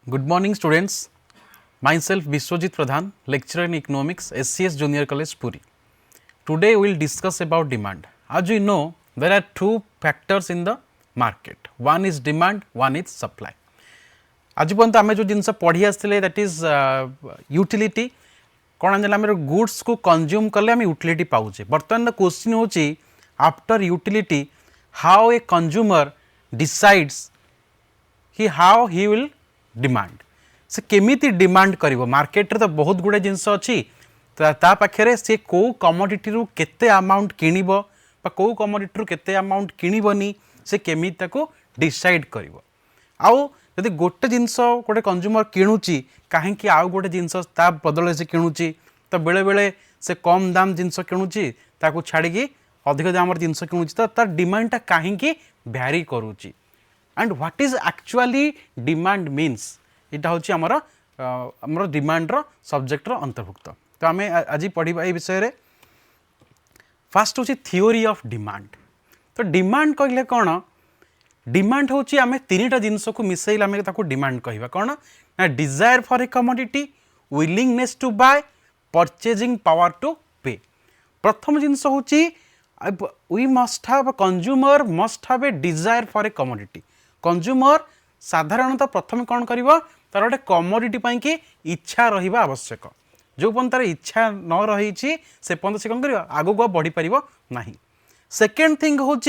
Good morning, students. Myself Biswajit Pradhan, lecturer in economics, SCS Junior College, Puri. Today we will discuss about demand. As you know, there are two factors in the market. One is demand, one is supply. आज पर्यंत आम जो जिनस पढ़ी आसते that is utility कौन आम goods को consume कले आम यूटिलिटी पाऊे. बर्तमान क्वेश्चन होची after utility how a consumer decides कि हाउ ही विल डिमांड से केमिति डिमांड करिवो. मार्केट रे तो बहुत गुड़े जिनस अच्छी ता पाखे से कौ कमोडिटी रु केते अमाउंट किनिबो बा कौ कमोडिटी रु केते अमाउंट किनिबोनी से केमिति ताको डिसाइड करिवो. आउ यदि गोटे जिनस गोटे कंज्यूमर किणुची कहीं आउ गोटे जिनस ता बदल से किणुची तो बेले बेले से कम दाम जिनस किणुची ताको छाड़ी अधिक दाम जिनस किणुची तो तार डिमांडटा कहीं भ्यारी करुची. And what is actually demand means यहाँ हूँ आमर डिमांड सब्जेक्टर अंतर्भुक्त. तो आम आज पढ़ा ये विषय रे. फास्ट हूँ थियोरी ऑफ डिमांड. तो डिमांड कहले कौन डिमांड हूँ आम तीन टा जिनस को मिसेल आम डिमांड कहवा कौन ना desire for a commodity, willingness to buy, purchasing power to pay. प्रथम जिनस हूँ we must have consumer must have a desire for a commodity. Consumer साधारणतः प्रथम कौन कर तार गोटे कमोडिटी की इच्छा रहा आवश्यक. जो पर्यंत तार इच्छा न रही से पर्यंत से कौन कर आगू बढ़ी पार ना. सेकेंड थिंग हूँ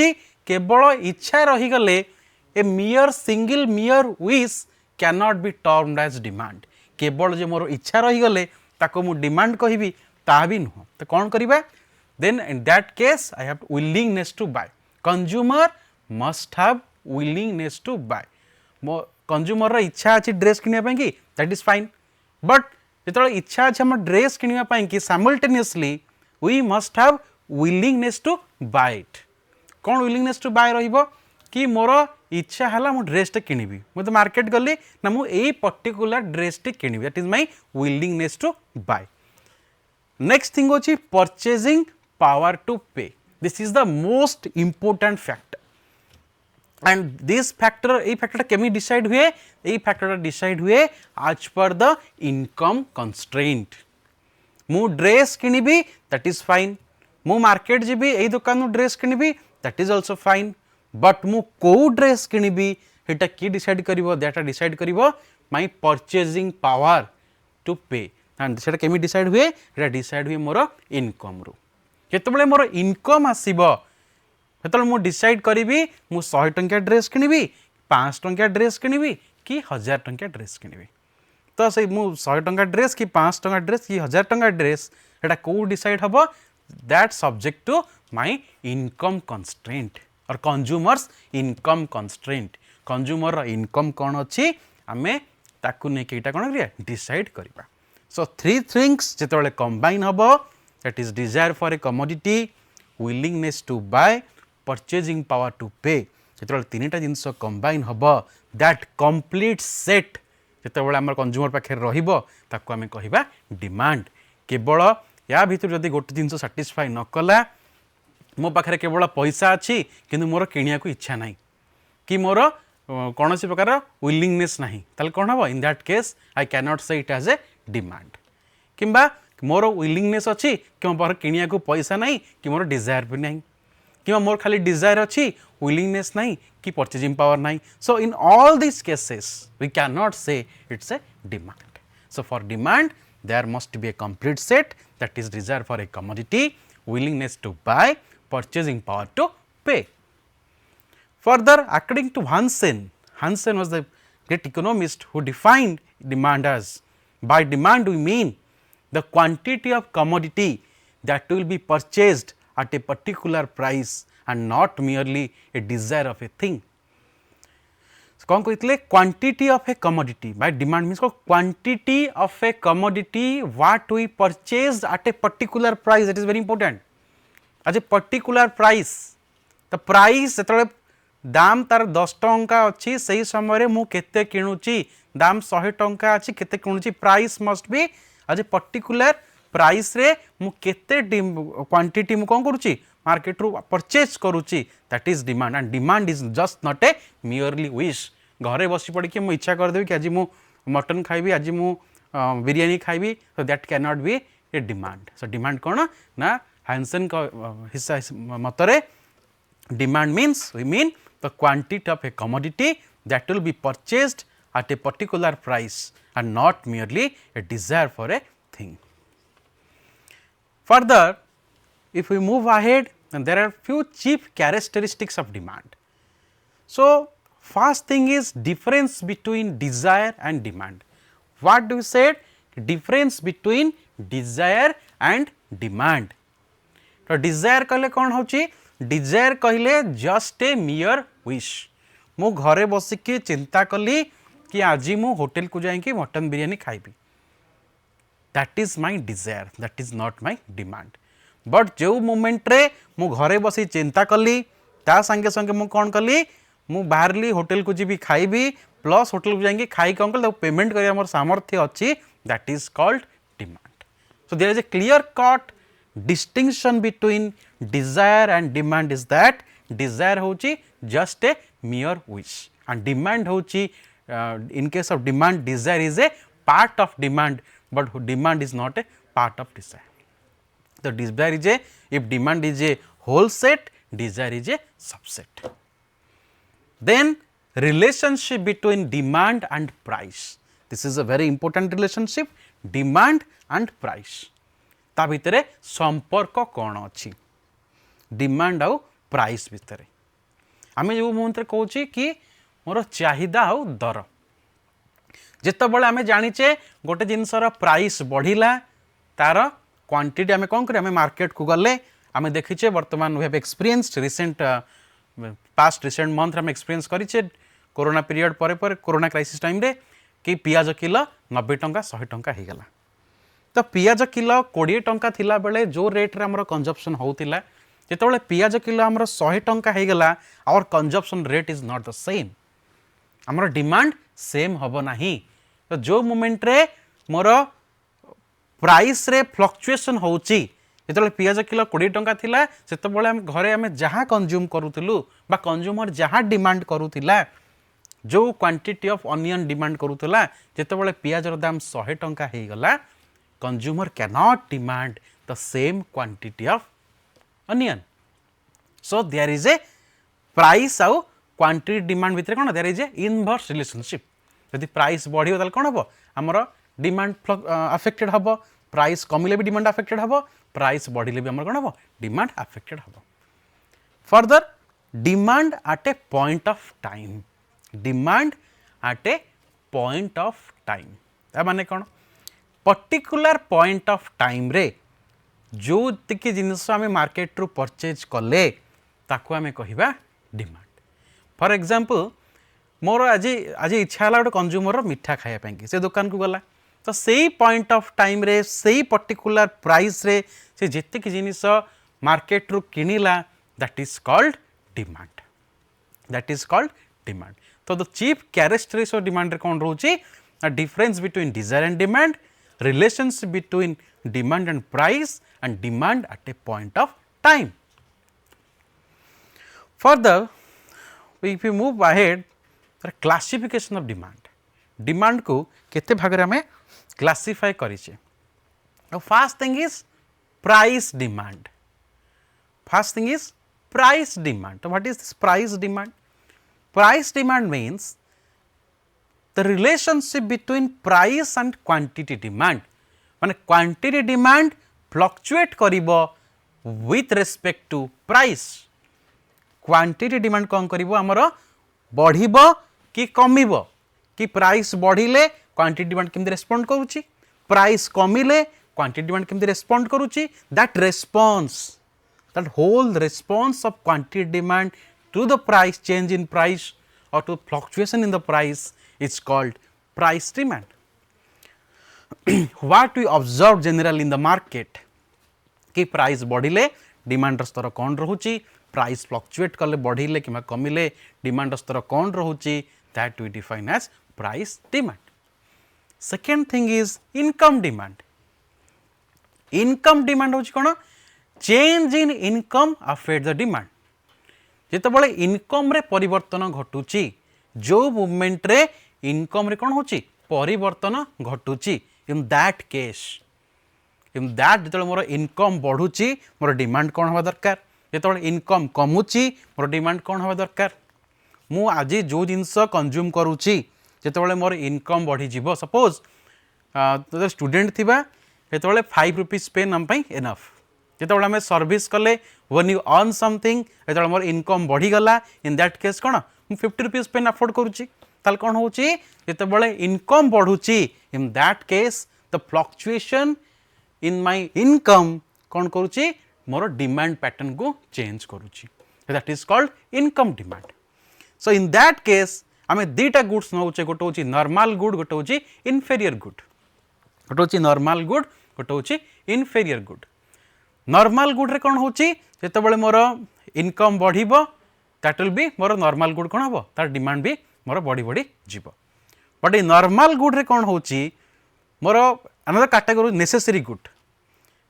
केवल इच्छा रहीगले a mere single mere wish can not be termed as demand. केवल जो मोर इच्छा रहीगले ताको मु डिमांड कहबी ता भी नुह. तो कौन करिबा then in that case I have willingness to buy. Consumer must have willingness to buy. मो कंज्यूमर इच्छा अच्छी ड्रेस किनिया कि दैट इज फाइन. बट जो इच्छा अच्छे आम ड्रेस किनिया कि simultaneously we must have willingness to buy it. कौन विलिंगनेस टू बाय रहिबो कि मोर इच्छा है मु ड्रेसटे किनिबी मुझे मार्केट गली ना मुझे पर्टिकुलर ड्रेसटे किनिबी that is my willingness to buy. Next thing होची purchasing power to pay. This is the most important factor. And this factor ये फैक्टर केमी डिसाइड हुए ये फैक्टर डिसाइड हुए आज पर द इनकम कंस्ट्रेंट. मु ड्रेस किनिबी दैट इज फाइन. मु मार्केट जीबी यही दुकान ड्रेस किनिबी that is also fine. But मु को ड्रेस किनिबी हेटा कि डिसाइड करिवो दैट डिसाइड करिवो my purchasing power to pay. And सेटा केमी डिसाइड हुए हेटा डिसाइड हुए मोर इनकम रु. केतबेले मोर इनकम आसीबो सेतबेले मु डिसाइड करिवि मु 100 टंकिया ड्रेस किनिबी 500 टंकिया ड्रेस किनिबी कि 1000 टंकिया ड्रेस किनिबी. तो से मु 100 टंका ड्रेस कि 500 टंका ड्रेस कि 1000 टंका ड्रेस हेटा को डिसाइड हबो that subject to my income constraint और consumers income constraint. Consumer income कौन अच्छी आमे ताकू नहीं कईटा कौन करिया डिसाइड करिबा. सो थ्री थिंग्स जेतबेले कंबाइन हबो that is desire for a commodity, willingness to buy, purchasing power to pay. जेतबेले तीन टा जिनस कंबाइन हबो दैट कंप्लीट सेट जेतबेले हमर कंज्यूमर पाखे रहिबो ताकू आमे कहिबा डिमांड. केवल या भीतर जदि गोटे जिनस सैटिस्फाई न कला मो पाखे केवल पैसा अच्छी किंतु मोर किनिया को इच्छा ना कि मोर कौन सी प्रकार विलिंगनेस ना ताले कौन हम in that case I can not say it as a demand. किंबा मोर विलिंगनेस अच्छी कि मोर किनिया को पैसा ना कि मोर डिजायर भी ना कि मोर खाली डिजायर अच्छी विलिंगनेस ना कि परचेजिंग पावर ना. So in all this cases we can not say it's a demand. So for demand there must be a complete set that is desire for a commodity, willingness to buy, purchasing power to pay. Further, according to Hansen was the great economist who defined demand as, by demand we mean the quantity of commodity that will be purchased at a particular price and not merely a desire of a thing. कौन कहते quantity of a commodity by demand means quantity of a commodity what we purchase at a particular price. That is very important. As a particular price the price जो दाम तार 10 टंका अच्छी से समय मु केते किणुची दाम 100 टंका अच्छी केते किणुची. Price must be as a particular price रे मु केते क्वांटिटी मु कौन करुची मार्केट रू परचेज करुची that is demand. And demand is just not a merely wish. घरे बसी पड़ी मुझे इच्छा करदेवी कि आज मटन खाइबी आज मु बिरयानी खाइबी so that can not be a demand so demand कौन ना हाइंसन हिस्सा मतरे demand means we mean the quantity of a commodity that will be purchased at a particular price and not merely a desire for a thing. Further, if we move ahead, then there are few chief characteristics of demand. So, first thing is difference between desire and demand. What do you say? Difference between desire and demand. तो desire कहले कौन होची? Desire कहले just a mere wish. मु घरे बसिकी चिंता कली कि आज मु होटल को जाइए मटन बिरयानी खाइबी that is my desire that is not my demand but जो मोमेंट रे मु घरे बसी चिंता कली ता संगे संगे मु कौन कली मु बाहरली होटल को जीबी खाइबी प्लस होटल को जाइए खाई कौन कल पेमेंट करिया मोर सामर्थ्य अच्छी that is called demand so there is a clear cut distinction between desire and demand is that desire होची just a mere wish and demand hochi in case of demand desire is a part of demand but demand is not a part of desire so desire is a if demand is a whole set desire is a subset then relationship between demand and price this is a very important relationship demand and price ता भितरे संपर्क कौन अच्छी demand आउ price भितरे आम जो मुहूर्त कौचे कि मोर चाहिदा आउ दर जितेबाला आम जाचे गोटे जिनसर प्राइस बढ़िला तार क्वांटिटी आम कौन करें मार्केट को गले आम देखीचे बर्तमान we have experienced recent past recent month आम एक्सपीरियंस करें कोरोना पीरियड पर कोरोना क्राइसिस टाइम रे कि पियाज किलो 90 टंका 100 टंका हो गला तो पियाज किलो 20 टंका थिला बेले जो रेट रे हमर कंजप्शन होतिला जितेबाला पियाज किलो आमर 100 टंका हो गला our consumption rate is not the same आमर डिमांड सेम हम ना तो जो मोमेंट रे मोर प्राइस रे फ्लक्चुएसन होची जितेबाला पियाज किलो 20 टंका थिला सेतेबाला हम घरे आम जहाँ कंज्यूम करूतिलु बा कंज्यूमर जहाँ डिमांड करूतिला जो क्वांटिटी ऑफ अनियन डिमांड करूतिला जितेबाला पियाज रो दाम 100 टंका हो गला consumer can not demand the same quantity of onion so there is a price आउ quantity demand भितर कोन there is a inverse relationship यदि प्राइस बढ़ियो ताल कोन हबो हमर डिमांड अफेक्टेड हबो प्राइस कमिले भी डिमांड अफेक्टेड हबो प्राइस बढ़िले भी हमर कोन हबो डिमांड अफेक्टेड हबो further demand eight A point of time demand eight A point of time ता माने कोन पर्टिकुलर पॉइंट ऑफ टाइम रे जो तिकी जिनस आम मार्केट रू परचेज कले ताकू आम कहवा डिमांड फॉर एग्जांपल मोर आज आज इच्छा है गोटे कंज्यूमर मिठा खायापी से दुकान को गला तो सही पॉइंट ऑफ टाइम रे सही पर्टिकुलर प्राइस रे से जेतिक जिनिस मार्केट रू किनिला that is called demand that is called demand तो the chief characteristics of demand रे कौन रोची difference between desire and demand relationship between demand and price and demand at a point of time. Further, if we move ahead, there are classification of demand. Demand को केते भाग में classify करिचे. Now first thing is price demand. First thing is price demand. So what is this price demand? Price demand means the relationship between price and quantity demand माने quantity demand fluctuate करिबो with respect to price quantity demand कौन करिबो हमरो बढ़िबो कि कमिबो कि price बढ़िले quantity demand केमति respond करूची price कमिले quantity demand केमति respond करूची that response that whole response of quantity demand to the price change in price or to fluctuation in the price is called price demand. What we observe generally in the market कि price बढ़िले demand स्तर कौन रहुची price fluctuate कले बढ़िले कि कमिले demand स्तर कौन रहुची that we define as price demand. Second thing is income demand. Income demand होची कोन change in income affect the demand. जितेबाला इनकम रे परिवर्तन घटुची जो मूवमेंट रे इनकम रे कौन होची परिवर्तन घटुची in that case in that जो मोर इनकम बढ़ुची मोर डिमांड कौन हवा दरकार जो इनकम कमुची मोर डिमांड कौन हवा दरकार मु आज जो जिनस कंज्यूम करुच्ची जो मोर इनकम बढ़ी जीव सपोज स्टूडेंट थिबा जो 5 रुपीज पे आम एनफ जो आम सर्विस कले व्हेन यू अर्न समथिंग जो मोर इनकम बढ़ीगला इन दैट केस कौन मुझे 50 रुपीज पेन अफोर्ड करुच्ची ताल कौन हो जो इनकम बढ़ुची in that case the fluctuation in my income कौन करुच्ची मोर डिमांड पैटर्न को चेंज करुच्ची that is called income demand so in that case आम दुईटा गुड्स नौचे गोटे हूँ नॉर्मल गुड गोटे हूँ इनफेरियर गुड गोटे हूँ नॉर्मल गुड गोटे हूँ इनफेरियर गुड नॉर्मल गुड रे कौन हूँ जो मोर इनकम बढ़ that will be more normal good कौन हम तार डिमांड भी मोर बढ़ी बढ़ी जीव बट ये नॉर्मल गुड रे कौन हूँ मोर अनदर कैटेगरी नेसेसरी गुड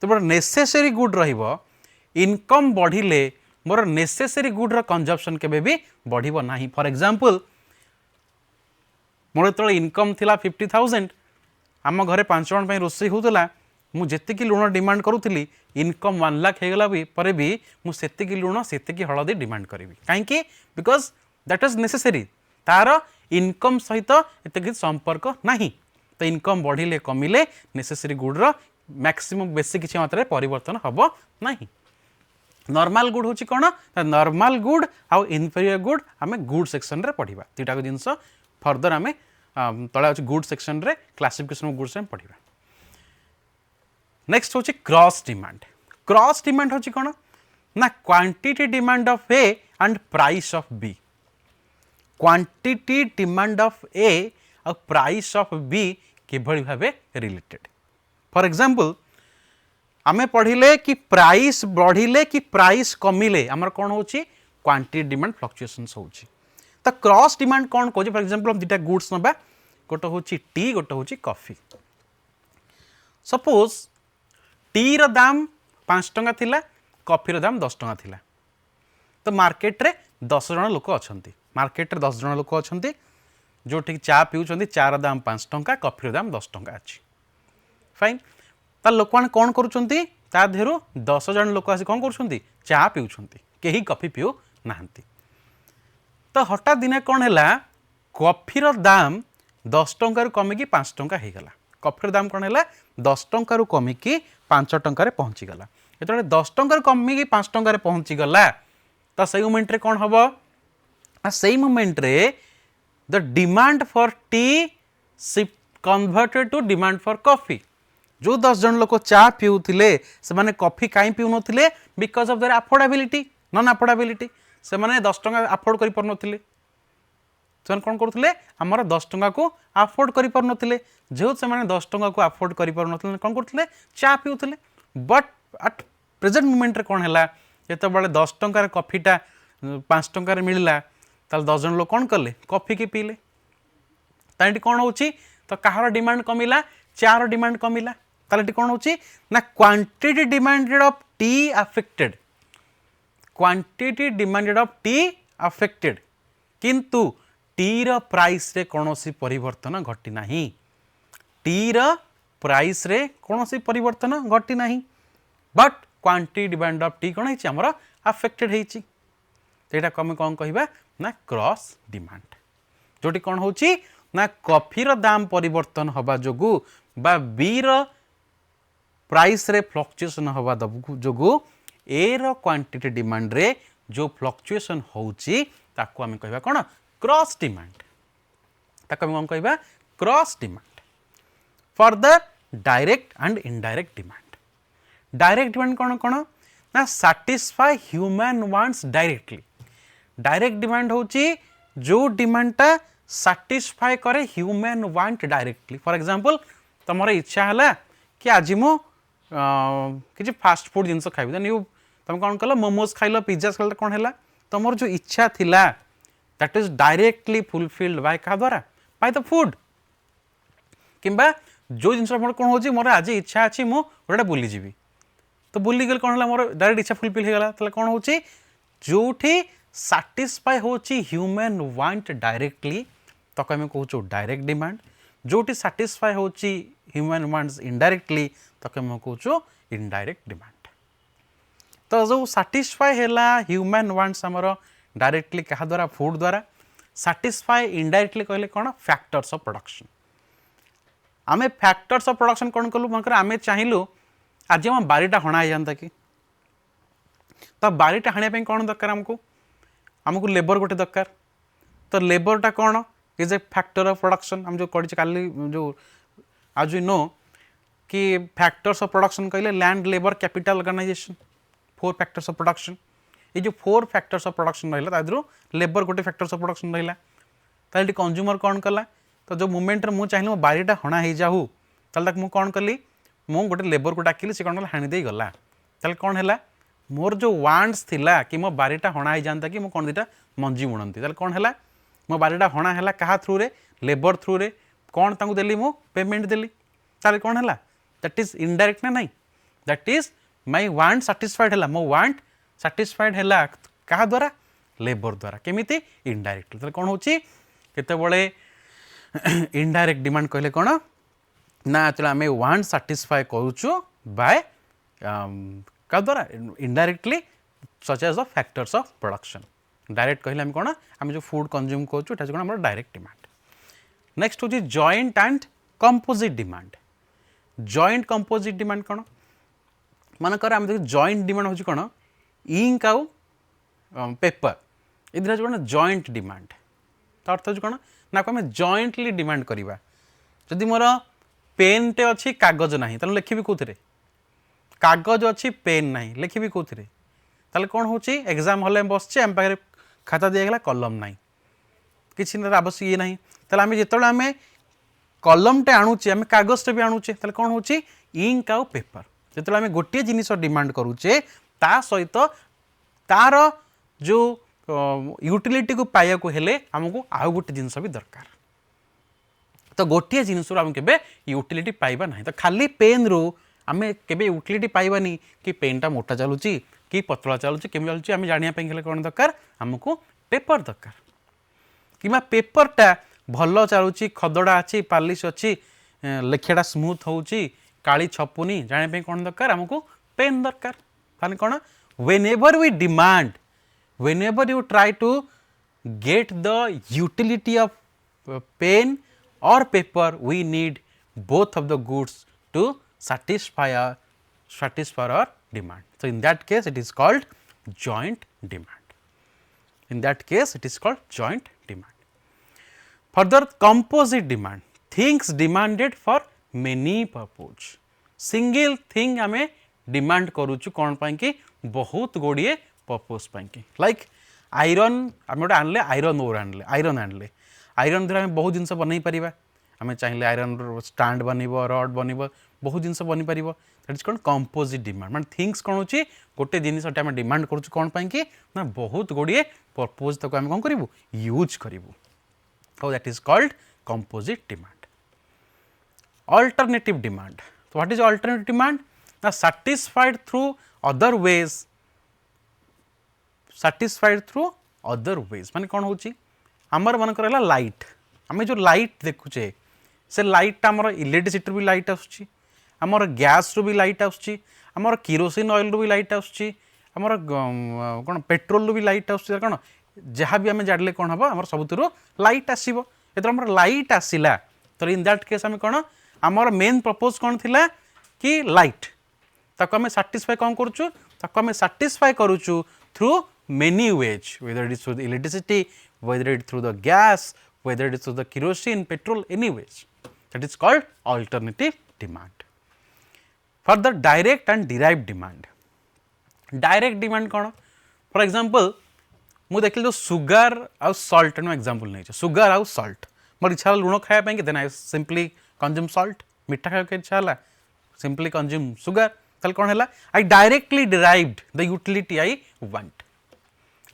तो मोर नेसेसरी गुड रहिबो इनकम बढ़िले मोर नेसेसरी गुड रो कंजप्शन केबे भी बढ़िबो नाही फॉर एग्जांपल मोर तो इनकम थिला 50,000 आम घरे 5 जन पे रोषे होतला मु जेतिकी लुण डिमांड करूथली इनकम 1 लाख हेगला भी परे भी मु सेतिकी लुण सेतिकी हळदी डिमांड करिवि काहे कि बिकॉज दैट इज नेसेसरी तार इनकम सहित एते संपर्क नाही तो इनकम बढ़िले कमिले नेसेसरी गुड रो मैक्सिमम बेसी किसी मात्रा परिवर्तन हम ना नॉर्मल गुड हूँ कौन नॉर्मल गुड आउ इनफेरियर गुड आम गुड सेक्शन रे पढ़ा दुईटा जिनस फर्दर आम तले अच्छे गुड सेक्शन रे क्लासिफिकेशन गुड्स पढ़ा नेक्स्ट हूँ क्रॉस डिमांड हूँ कौन ना quantity demand of A and price of B quantity demand of A और price of B किभली Bhave related for example आमे पढ़िले कि प्राइस बढ़िले कि प्राइस कमिले आमर कौन हो क्वांटिटी डिमांड फ्लक्चुएशंस हो तो क्रॉस डिमांड कौन कह फॉर एग्जांपल हम दुटा गुड्स नबा गोटे हूँ टी गोटे हूँ कॉफी सपोज टी रो दाम 5 टंका थिला कॉफी रो दाम 10 टंका थिला तो मार्केट रे 10 जन लोक अछंती मार्केट रे 10 जन लोक अछंती जो ठीक चा पिउछंती चार दाम 5 टंका कॉफी दाम 10 टंका अच्छी फाइन ता लोक मैंने कौन करुँच ता देहरु 10 जन लोक आसी कौन करुँच चा पिउछंती केही कॉफी पिउ नाहंती तो हठात दिने कौन है कॉफीर दाम 10 टंकार कमिकी 5 टंका हो गला कॉफीर दाम कौन है 10 टंकार कमिकी 5 टंकार पहुँचीगला जो 10 टंकार कमिकी 5 टंकार पहुँचीगला तो से मोमेंट रे कौन हम से मोमेंट रे the demand for tea converted to demand for coffee जो 10 जन लोक चा पिउथिले से माने कॉफी काई पिउ नथिले because of their affordability non affordability से माने 10 टंका अफोर्ड करि पर नथिले से कौन करुले आमर 10 टंका को अफोर्ड करि पर नथिले जो से माने 10 टंका को अफोर्ड करि पर नथिले कौन करथिले चा पिउथिले बट एट प्रेजेंट मोमेंट रे कौन हैला जेते बळे 10 टंका रे कॉफीटा 5 टंका रे मिलला ताल 10 जन लोक कौन कले कॉफी के पीले तांटी कौन होची तो कहार डिमांड कमिला चार डिमांड कमिला ताले कौन होची ना quantity demanded of T affected quantity demanded of T affected किंतु टी रो प्राइस रे कोनोसी परिवर्तन घटी नाही टी रो प्राइस रे कोनोसी परिवर्तन घटी नाही but quantity demand of tea कोन हिची हमर अफेक्टेड हिची तेटा कमे कौन कहबा ना क्रॉस डिमांड जोटी कौन होची ना कॉफीर दाम परिवर्तन हवा जोगु बा बी रो प्राइस रे फ्लक्चुएशन हवा जोगु ए रो क्वांटिटी डिमांड रे जो फ्लक्चुएशन होची ताको आमे कहबा कोन क्रॉस डिमांड ताको आमे कोन कहबा cross demand for the direct and indirect demand direct demand कोन कोन ना satisfy human wants directly direct demand होची जो डिमांडटा सैटिस्फाई करे human want directly for example तुमर इच्छा है कि आज मु किसी फास्ट फूड जिनस खाइबी देन यू तुम कौन कल मोमोज खाइल पिज्जा खाइल कौन है तुमर जो इच्छा थिला that is directly fulfilled by क्या द्वारा बाय द फूड किंबा जो जिनस कौन हो मोर आज इच्छा अच्छी मु गोटे बुली जीवी तो बुली गल कौन है मोर डायरेक्ट इच्छा फुलफिल हो गला तो कौन हो जोठी सैटिस्फाई होची ह्यूमन वांट डायरेक्टली तो आम कहूँ डायरेक्ट डिमांड जोटी साटिस्फाए होची ह्यूमन वांट्स इनडायरेक्टली ताके हम कहूँ इनडायरेक्ट डिमांड। तो जो साटिस्फाए हैला ह्यूमन वांट्स हमर डायरेक्टली क्या द्वारा फूड द्वारा, साटिस्फाए इनडायरेक्टली कहले कौन फैक्टर्स ऑफ प्रोडक्शन। आमे फैक्टर्स ऑफ प्रोडक्शन कौन कलु मनकर आमे चाहिलु आज हम बारीटा हणा जानता कि तो बारीटा हाणिया पे कौन दरकार हमको हमको लेबर गोटे दरकार। तो लेबरटा कौन is a factor of production. हम जो करी काली जो आज यू नो कि फैक्टर्स ऑफ प्रोडक्शन कहले land labour capital organisation 4 factors of production. ये जो 4 फैक्टर्स ऑफ प्रोडक्शन रहा तादर लेबर गोटे फैक्टर्स ऑफ प्रोडक्शन रहा। तो कंज्यूमर कौन कला तो जो मुमेंट मुझे चाहिए मो बारीटा हणा हो जाऊ ताल मुझे कौन कली मु गोटे लेबर को डाकिली से कौन कला हाणीदे गला। ताल कौन है मोर जो वांट्स थिला कि मो बारीटा हणा हो जाता कि मो कौन दीटा मंजी बुणती ताल कौन है मो बारीटा हणा है क्या थ्रू रे लेबर थ्रू रे कौन तांको देली मो पेमेंट देली ताल कौन है दैट इज इनडायरेक्ट ना नहीं that is my want satisfied है मो वांट सैटिस्फाइड है क्या द्वारा लेबर द्वारा केमिति इनडायरेक्टली। ताल कौन होची केतेबळे इनडायरेक्ट डिमांड कहले कौन ना चलो आम वांट सैटिस्फाई करूँ बाय क्या द्वारा indirectly such as the factors of production. Direct कहले आम कौन आम जो फूड कंज्यूम करूँ डायरेक्ट डिमांड। नेक्स्ट हूँ joint and composite demand. Joint composite demand कौन मानकर आम देख जॉइंट डिमांड हूँ कौन इंक आउ पेपर ये दिन कौन जॉइंट डिमांड। तो अर्थ हूँ कौन ना आम जॉइंटली डिमांड करवा। जदि मोर पेन टे अच्छी कागज ना तो लिखी कौन कागज अच्छी पेन ना लिखी कौन ताले कौन हो एग्जाम हॉल में बसचे आम पाखे खाता दिगला कलम ना किसी आवश्यक ये ना ताले आम जो आम कलम टे आणुचे आम कागज टे भी आणुचे ताले कौन हो इंक आउ पेपर जो आम गोटे जिनिस डिमांड करुचे ता सहित तार जो यूटिलिटी को पाया को हेले आमको आउ गोटे जिनस भी दरकार। तो गोटे जिनस आम के यूटिलिटी पाइबा ना तो खाली पेन रु आम के यूटिलिटी पाइबानी कि पेनटा मोटा चलुची कि पतला चलुची केमी चलुची आम जानापी कौन दरकार आमको पेपर दरकार कि पेपरटा भल चलुची खदड़ा अच्छी पालिश अच्छी लेखाटा स्मूथ होची काली छपुनी जानापी कौन दरकार आमको पेन दरकार। ताने कौन whenever we demand whenever you try to get the utility of pen or paper we need both of the goods to satisfy our demand. So in that case it is called joint demand. In that case it is called joint demand. Further composite demand things demanded for many purpose. Single thing ame demand करुचु कौन पाई कि बहुत गुड़िए purpose पाई like iron आम गोटे आनले iron ore आनले iron द्वारा आम बहुत जिनस बनई पार आम चाहिए आयरन स्टाण्ड बनब रड बनब बहुत जिनस बनी पार दैट इज कौन कंपोजिट डिमांड मान थिंग्स कौन होची गोटे जिनिस आम डिमांड करुचु कौन पाई कि ना बहुत गुड़िए पर्पज तक आम कौन करूँ यूज करूँ so that is called composite demand. Alternative demand तो व्हाट इज अल्टरनेटिव डिमांड ना satisfied through other ways माने कौन होची आमर मन कर लाइट आम जो लाइट देखुचे से लाइट आमर इलेक्ट्रिसिटी भी लाइट आसुची आमर गैस रू भी लाइट आसुची आमर किरोसिन ऑयल रू भी लाइट आसुची आमर कौन पेट्रोल रू भी लाइट आसुची कौन जहाँ भी आम जाड़े कौन हम आम सबुतिर लाइट आसो ये आम लाइट आसला तो इन दैट केस आम कौन आमर मेन पर्पज कौन थिला कि लाइट ताको आम साटिस्फाई कौन करुचु ताको आम साटिस्फाई करुचु through many ways whether it is through the electricity whether it through the gas whether it is through the kerosene petrol any ways that is called alternative demand. Further direct and derived demand. Direct demand कौन for example मु देखिल जो sugar आउ salt no example नहीं sugar आउ salt मोर इच्छा लुण खाया then I simply consume salt मिठा खाया इच्छा है सिंपली कंज्यूम सुगर ताल कौन है I directly derived the utility I want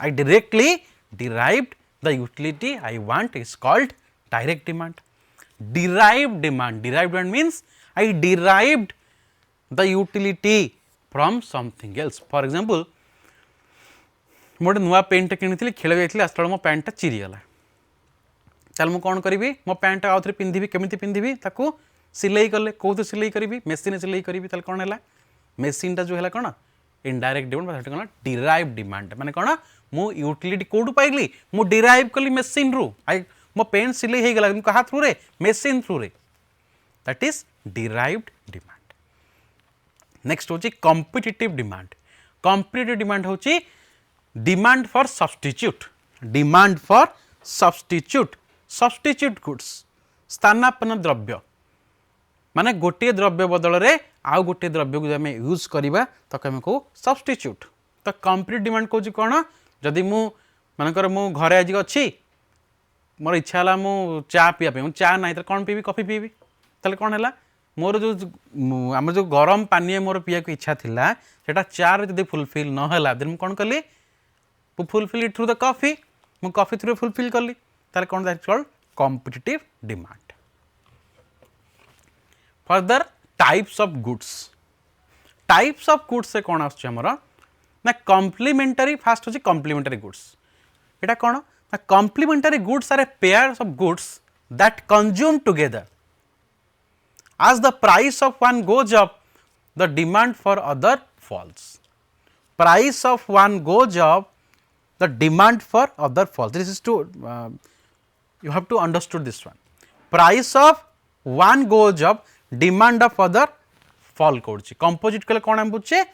I directly derived the utility I want is called direct demand. Derived demand means I derived the utility from something else. For example मोटे नुआ paint किनी खेल जाइए आसला मो पैंटा चिरीगला चल मु कौन करी मो पैंट आउ थे पिंधि केमी पिंधि ताकू सिलाई कले कौन सिलाई करी मेसीन सिलाई करी कौन है मेसीन टा जो है कौन इनडायरेक्ट डिमांड कौन डिराइव डिमांड माने कौन मु यूटिलिटी कोडू पाइली मु डिराइव कली मेसीन रु आई मो पेंट सिलाई हे गला कहा थ्रू रे मेसीन थ्रू रे that is derived demand. Next होची कॉम्पिटिटिव डिमांड। कॉम्पिटिटिव डिमांड होची demand for substitute demand for substitute substitute goods स्थानापन्न द्रव्य माने गोटे द्रव्य बदल रे आउ गोटे द्रव्य को आम यूज करवा तो आम कहू सब्स्टिट्यूट। तो कॉम्पिटिटिव डिमांड कौन कौन जदि मु मानकर मु घरे आज अच्छी मोर इच्छा है मु चा पीवा चा ना तो कौन पीबी कॉफी पीबी ताले कौन है मोर जो आम जो गरम पानी मोर पीवा को इच्छा थिला सेटा चा रे जदि फुलफिल न होला देन मु कौन कली fulfil it through the coffee मु कॉफी थ्रू फुलफिल कली ताले कौन that called competitive demand. Further types of goods types of goods से कौन आमर ना कॉम्प्लीमेंटरी फास्ट होची कॉम्प्लीमेंटरी गुड्स एटा कौन ना complementary goods are a pairs of goods that consume together as the price of one goes up the demand for other falls price of one goes up the demand for other falls this is to you have to understood this one price of one goes up demand of other fall କରୁଛି composite कले कौन बुझे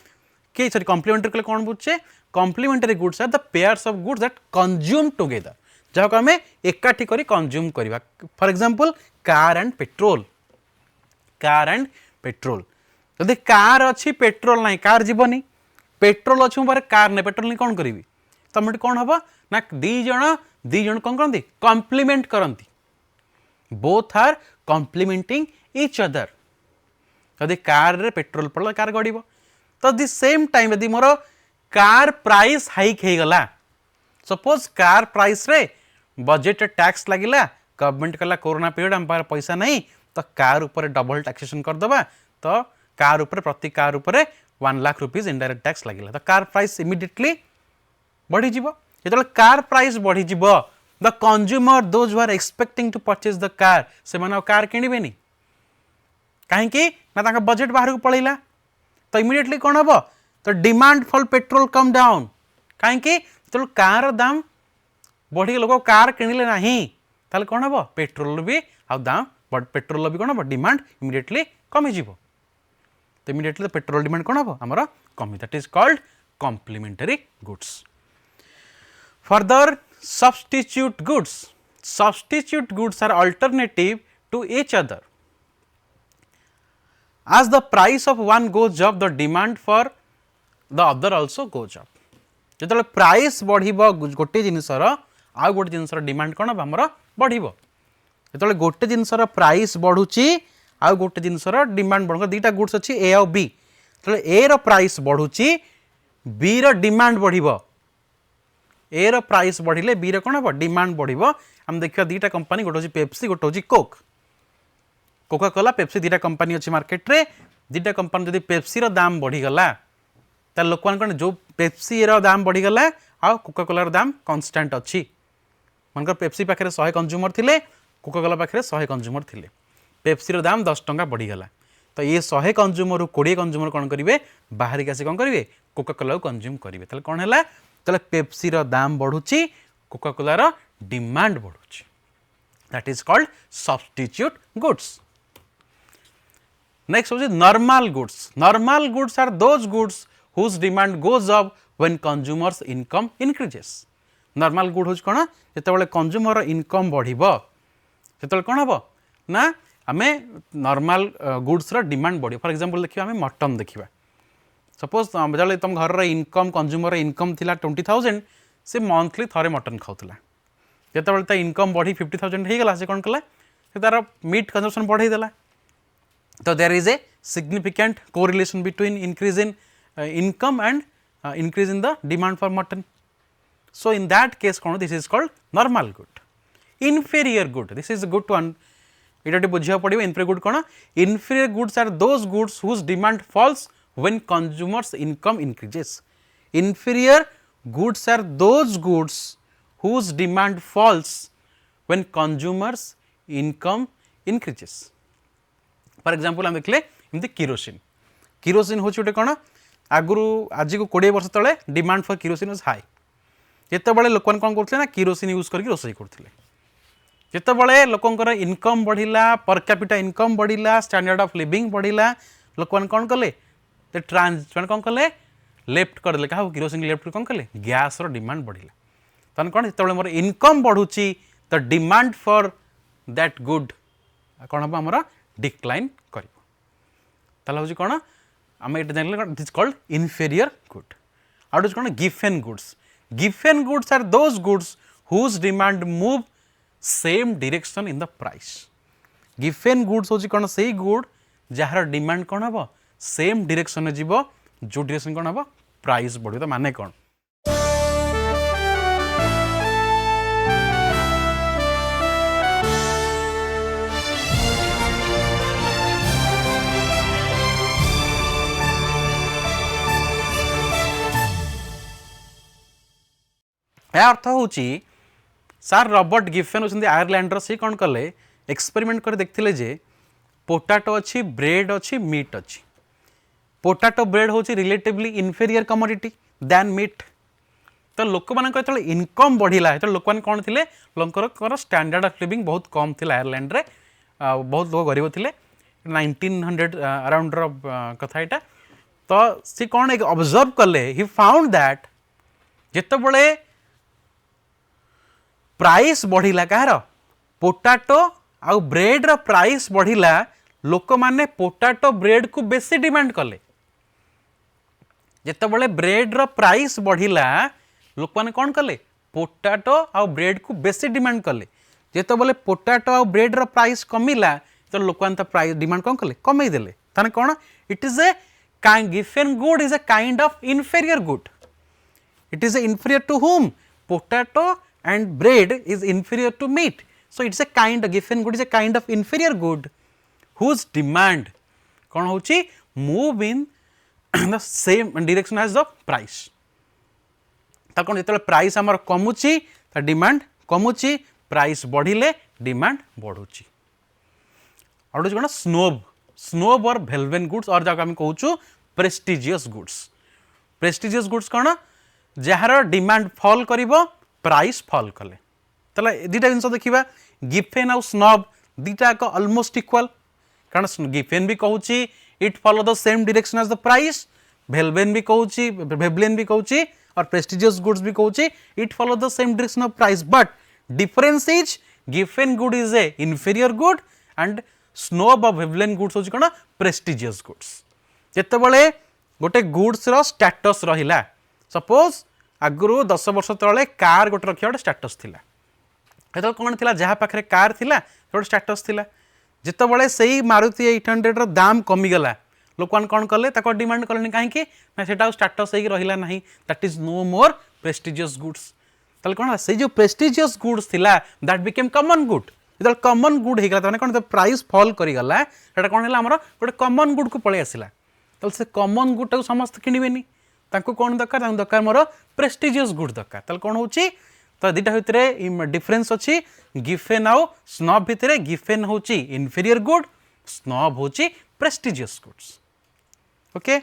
कि sorry complementary कले कौन बुझे complementary goods are the pairs of goods that consume together जहाँ आम एकाठी करी कंज्यूम करवा for example car and petrol car and petrol जदि कार अच्छी पेट्रोल ना कार जीवनी पेट्रोल अच्छी मोबाइल कार नहीं पेट्रोल नहीं कौन करी तुम कौन हम ना दी जन कौन करती कॉम्प्लीमेंट करती both are complementing each other जदि कार रे पेट्रोल पड़ला कार गड़ तो दि सेम टाइम यदि मोर कार प्राइस हाइक हो गला सपोज कार प्राइस रे बजेट टैक्स लगिला गवर्नमेंट कला कोरोना पीरियड आम पाखरे पैसा नहीं तो कार ऊपर डबल टैक्सेशन करदबा तो कार ऊपर प्रति कार ऊपर 1 लाख रुपीज इनडायरेक्ट टैक्स लगिला तो कार प्राइस इमिडिएटली बढ़ी जिवो जेतले कार प्राइस बढ़ी जिवो the consumer those who are expecting to purchase the car से माने कार किनिबेनी काहे कि ना ताका बजेट बाहर को पळैला तो इमिडिएटली कोन हबो तो demand for petrol come down काहे कि तो कार दाम बढ़ी लोग कार किनिले नाही ताले कोन हबो पेट्रोल भी आ दाम बट पेट्रोल भी कौन हम डिमांड इमिडिएटली कमी जीवो तो इमिडिएटली पेट्रोल डिमांड कौन हम आमर कमी that is called complementary goods. Further substitute goods are alternative to each other as the price of one goes up the demand for the other also goes up जेतले price बढ़िबो गोटे जिनसर आ गोटे जिनसर demand कौन हम आमर बढ़िबो जो गोटे जिनसर प्राइस बढ़ुची आ गोटे जिनसर डिमांड बढ़ दीटा गुड्स अच्छी ए और बी जो ए रो प्राइस बढ़ुची बी रो डिमांड बढ़िबो ए रो प्राइस बढ़िले बी रो कौन हम डिमांड बढ़िबो हम देखिए दीटा कंपनी गोटे होची पेप्सी गोटे होची कोक कोका कोला पेप्सी दीटा कंपनी अच्छी मार्केट रे दीटा कंपनी जदि पेप्सी रो दाम बढ़ी गला त लोक कौन जो पेप्सी रो दाम बढ़ी गला आ कोका कोला रो दाम कांस्टेंट अच्छी मनकर पेप्सी पाखे 100 कंज्यूमर थिले कोका कोला पाखे 100 कंज्यूमर थिले पेप्सी रो दाम 10 टंका बढ़ीगला तो ये 100 कंज्यूमर 20 कंज्यूमर कौन करेंगे बाहर की आसी कौन करेंगे कोका कोला कंज्यूम करेंगे ताले कौन है ताले पेप्सी रो दाम बढ़ुची कोका कोला रो डिमांड बढ़ुची that is called substitute goods. Next होची normal goods are those goods whose demand goes up when consumers income increases. Normal good होची कोन जेतेबेले कंज्यूमर इनकम बढ़िबो सेतल कौन हम ना आम नॉर्मल गुड्स डिमांड बढ़ फॉर एग्जांपल देखिए आम मटन देखा सपोज जो तुम घर इनकम कंज्यूमर इनकम थिला 20,000 से मंथली थरे मटन खाऊला जिते इनकम बढ़ी 50,000 हो गला से कौन कला तार मीट कंजम्पशन बढ़ईदेला तो there is a significant correlation between increase in income and increase in the demand for mutton so in that case कौन this is called normal good. inferior good this is good to इटा बुझा पड़ो inferior good कौन inferior goods are those goods whose demand falls when consumers income increases inferior goods are those goods whose demand falls when consumers income increases. For example हम देखले एमती kerosene हूँ गोटे कौन आगु आज को 20 वर्ष तले demand for kerosene was high जिते लोक कौन करते ना किरोसिन यूज करके रोषेई करते जिते लोकंर इनकम बढ़िला पर कैपिटा इनकम बढ़िला स्टैंडर्ड ऑफ लिविंग बढ़िला लोक कौन कले कौन कले लेफ्ट करदे क्या किरोसिन लेफ्ट कौन कले गैस डिमांड बढ़िला तहन कौन जो मोर इनकम बढ़ुची तो डिमांड फॉर दैट गुड कौन हम आमर डिक्लाइन कर हूँ कौन आम ये जान दिस कॉल्ड इनफेरियर गुड आउट इज कौन Giffen goods are those goods whose demand move same direction in the price Giffen goods हूँ कौन से गुड जार डिमांड कौन हम सेम डायरेक्शन जीव जो डायरेक्शन कौन हम प्राइस बढ़ माने कौन यह अर्थ हूँ सार रॉबर्ट गिफेन होती आयरलैंड सी कौन कले एक्सपेरिमेंट कर देखते जे पोटाटो अच्छी ब्रेड अच्छी मीट अच्छी पोटाटो ब्रेड हूँ relatively inferior commodity than meat तो लोक मान इनकम बढ़िला तो लोक मैंने कौन थे लोकर स्टैंडर्ड ऑफ लिविंग बहुत कम थी आयरलैंड रे बहुत लोग गरीब थे 1900 अराउंड कथा यहाँ तो सी कौन एक ऑब्जर्व कले ही फाउंड दैट जितेबले प्राइस बढ़िला कहार पोटाटो आउ ब्रेड रा प्राइस बढ़िला लोक माने पोटाटो ब्रेड को बेसी डिमांड कले जितेबले ब्रेड रा प्राइस बढ़िला लोक माने कौन कले पोटाटो आउ ब्रेड को बेसी डिमांड कले जितेबले पोटाटो आउ ब्रेड रा प्राइस कमिला तो लोक माने प्राइस डिमांड कौन कले कमई देले ताने कौन it is a Giffen good is a kind of inferior good it is inferior to whom potato and bread is inferior to meat so it's a kind of given good is a kind of inferior good whose demand kon hochi move in the same direction as the price ta kon jetale price amar kamuchi ta demand kamuchi price बढ़िले demand बढ़ुची और जो snob और वेलवेन goods और जगह हम कहूँ prestigious goods कौन जार demand fall करिवो प्राइस फॉल कले तले दीटा जिनस देखिबा गिफेन आउ स्नोब दीटा को ऑलमोस्ट इक्वल कारण गिफेन भी कहूची it follow the same direction as the price Veblen भी कहूची वेवलेन भी कहूची और प्रेस्टिजियस गुड्स भी कहूची it follow the same direction of price but difference is Giffen good is a inferior good and snob और वेवलेन गुड्स होची कोन प्रेस्टिजियस गुड्स जेतेबेले गोटे गुड्स रो स्टेटस रहिला सपोज आगु 10 वर्ष तले कार गोटे रखा गोटे स्टेटस थिला तो कौन थिला जहाँ पाखे कार थिला गोटे स्टेटस थिला जितेबाला से मारुति 800 रो दाम कमिगला लोक कौन कले डिमांड कले कहीं ना स्टेटस रहा ना that is no more prestigious goods ताले कौन से जो प्रेस्टिजियस गुड्स थिला दैट बिकेम कॉमन गुड जो कॉमन गुड होगा कौन प्राइस फॉल करीगला सेटा कौन है गोटे कॉमन गुड को पलि आसला तो से कॉमन गुड टाक समस्त किणवेनी कौन दरकार मोर प्रेस्टिजियस गुड दरकार कौन हो तो दुटा भितर डिफरेन्स अच्छी गिफेन आउ स्नोब भितर गिफेन हूँ इनफेरियर गुड स्नोब हूँ prestigious goods okay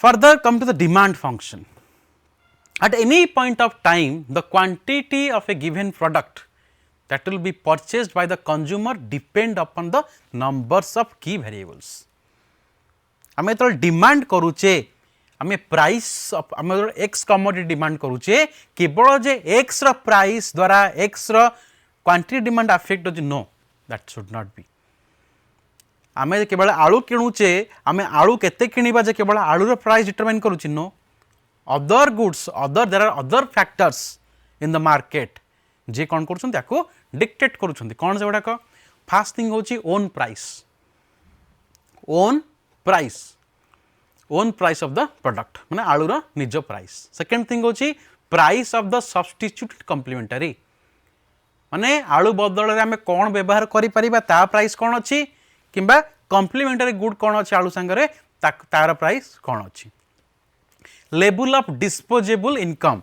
further come to the demand function at any point of time the quantity of a given product that will be purchased by the consumer depend upon the numbers of key variables आम तो demand करुचे आम price आम x commodity demand करुचे केवल जे x रो price द्वारा x रो quantity demand affect होची know that should not be आम केवल आलू किणुचे आम आलू केते किणिबा जे केवल आलू रो प्राइस डिटरमाइन करुची no other goods there are other factors in the market जे कौन कर डिक्टेट करुँच कौन से गुड़ाक फास्ट थिंग हूँ own price of the product माने आलूर निज प्राइस सेकेंड थिंग हूँ price of the substitute complementary माने आलू बदल में आम कौन व्यवहार करा प्राइस कौन अच्छी किंबा कम्प्लीमेंटरी गुड कौन अच्छी आलू सांगे तार प्राइस कौन अच्छी लेवल ऑफ डिस्पोजेबल इनकम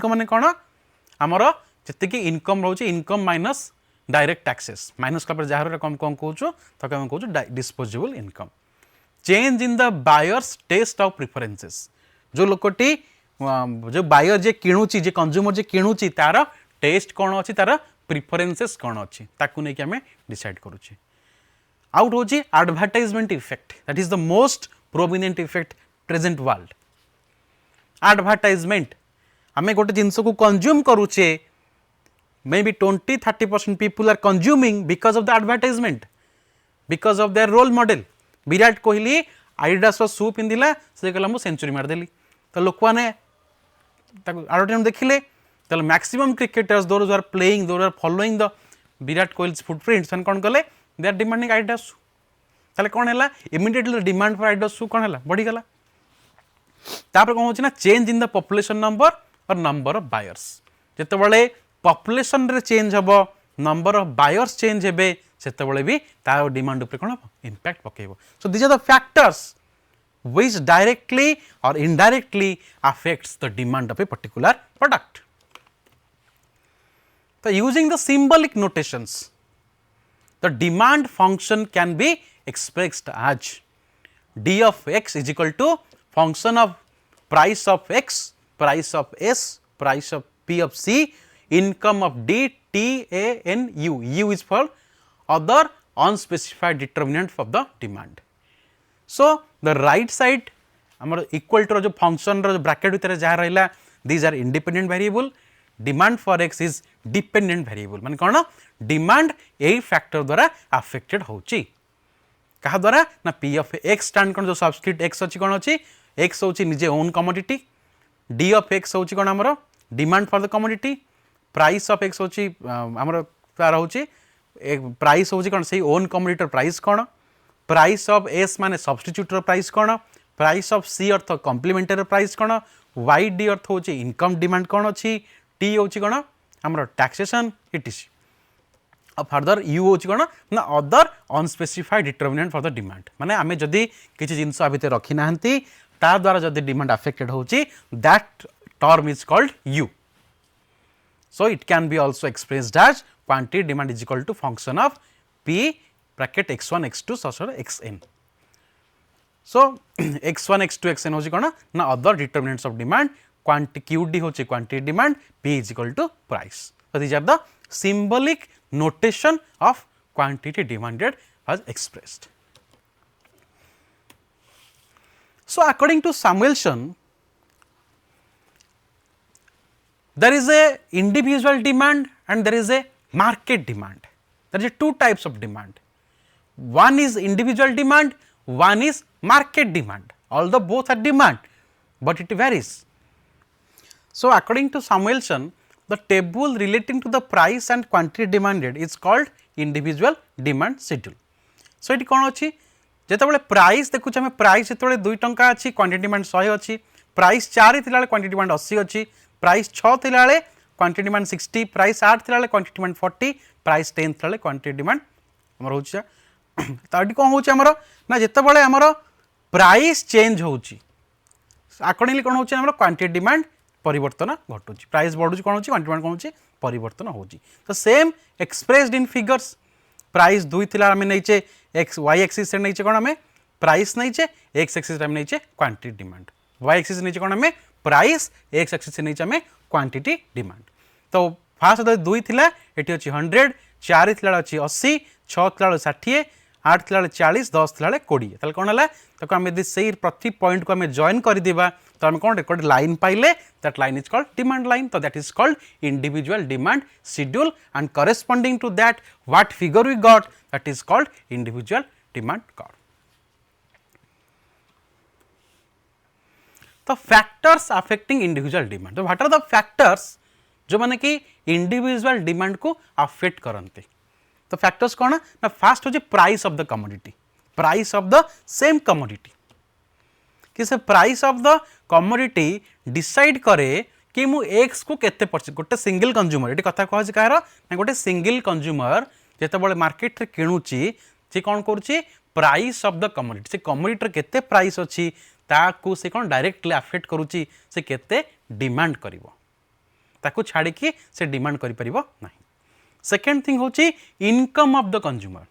माने कौन आमर जी इनकम रोचे income minus direct taxes minus कला जहाँ कम कौन कहूँ ताको आम कहूँ disposable income. Change in the buyers taste of preferences जो लोकटी जो बायर जे किणुची जे कंज्यूमर जे किणुची तार टेस्ट कौन अच्छी तार प्रिफरेंसेस कौन अच्छी ताकू नहीं कि आम डिसाइड करुचे। आउट होची advertisement effect that is the most prominent effect present world. Advertisement आम गोटे जिनस को कंज्यूम करुचे may be 20-30% people are consuming because of the advertisement because of their role model. Virat Kohli Adidas shoe पिंधिला से कहला मुझे सेंचुरी मारदेली तो लोक मैंने एडवर्टाइजमेंट देखिले तो maximum cricketers those are playing those are following the Virat Kohli footprints कौन कले दे आर डिमांडिंग आडिडास शू ताले कौन है immediately demand for Adidas shoe कौन है बढ़ीगला। तापर कौन होची ना change in the population number और नंबर ऑफ बायर्स जितेबाला पॉपुलेशन रे चेंज हम नंबर ऑफ बायर्स चेंज हे से भी तार डिमांड उपर कौन इम्पैक्ट पकेब। So this are the factors which directly or indirectly affects the demand of a particular product. So using the symbolic notations the demand function can be expressed as d of x is equal to function of price of x, price of s, price of p of c, income of d, t, a, n, u. U is for other unspecified determinants of the demand. So the right side आमर equal to जो function रो bracket भितर जहाँ रहा these are independent variable demand for X is dependent variable माने कौन demand यही factor द्वारा अफेक्टेड होची कहा द्वारा ना पी ऑफ एक्स स्टैंड कौन जो सबस्क्रिप्ट एक्स अच्छी कौन अच्छी एक्स होची निजे own commodity D of X होची कौन आमर demand for the commodity price of X होची आमर तार होची प्राइस होची कौन से ओन कमोडिटी प्राइस कौन प्राइस ऑफ एस माने सब्स्टिट्यूटर प्राइस कौन प्राइस ऑफ सी अर्थ कॉम्प्लीमेंटरी प्राइस कौन वाई डी अर्थ होची इनकम डिमांड कौन अच्छी टी होची कौन आमर टैक्सेशन इटीसी और फर्दर यू होची कौन ना other unspecified determinant for the demand माने आमे जदी किछि जिंस भितर रखी नाहंती ता द्वारा जदी डिमांड अफेक्टेड होची that term is called U. So it can be also expressed as quantity demand is equal to function of P bracket x1 x2 sorry xn। So x1 x2 xn होची कौन ना other determinants of demand quantity qd होची quantity demand p is equal to price. So these are the symbolic notation of quantity demanded as expressed. So according to Samuelson there is a individual demand and there is a market demand. There is two types of demand. One is individual demand, one is market demand. Although both are demand, but it varies. So according to Samuelson, the table relating to the price and quantity demanded is called individual demand schedule. So it कौन अच्छी जिते price देखुचे आम price जो 2 टंका अच्छी quantity demand 100 अच्छी price 4 थी quantity demand 80 अच्छी प्राइस 6 थी क्वांटिटी डिमांड 60 प्राइस 8 थी क्वांटिटी डिमांड 40 प्राइस 10 थी क्वांटिटी डिमांड आमर हो कौन हो ना जिते आमर प्राइस चेंज हो अकॉर्डिंगली कौन हो क्वांटिटी डिमांड परिवर्तन घटू प्राइस बढ़ू कौन हो क्वांटिटी डिमांड कौन हो परिवर्तन हो तो same expressed in figures price 2 थी आम नहींचे एक्स वाई एक्सिस नहींचे कौन आम प्राइस नहींचे एक्स एक्सिस आम नहींचे क्वांटिटी डिमांड वाई एक्सिस नहींचे कौन आम प्राइस एक्स एक्सिस नहींचे आम क्वांटिटी डिमांड। तो फास्ट 2 थी ये अच्छी 100 4 थी अच्छी 80 6 थी 60 8 थी 40 10 थी 20 ताले कौन है तो आम यदि से प्रति पॉइंट को आम जॉइन करदेबा तो आम कौन एक लाइन पाइले that line is called demand line. तो that is called individual demand schedule and corresponding to that what figure we got that is called individual demand curve. तो फैक्टर्स अफेक्टिंग इंडिविजुअल डिमांड तो what are the factors जो माने कि individual demand को affect करते। तो factors कौन ना फास्ट हो price of the commodity price of the same commodity कि से price of the commodity decide करे कि मु एक्स को केते परसेंट गोटे सिंगल कंज्यूमर ये कथा कह कहार ना गोटे सिंगल कंज्यूमर जिते मार्केट रे किणुची से कौन करुच्ची प्राइस ऑफ द कमोडिटी से कमोडिटी केते प्राइस अच्छी ताकू से कौन डायरेक्टली अफेक्ट करुच्ची से केते डिमांड करिवो ताकू छाड़ी की से डिमांड करि परिबो नाही। सेकेंड थिंग होची income of the consumer.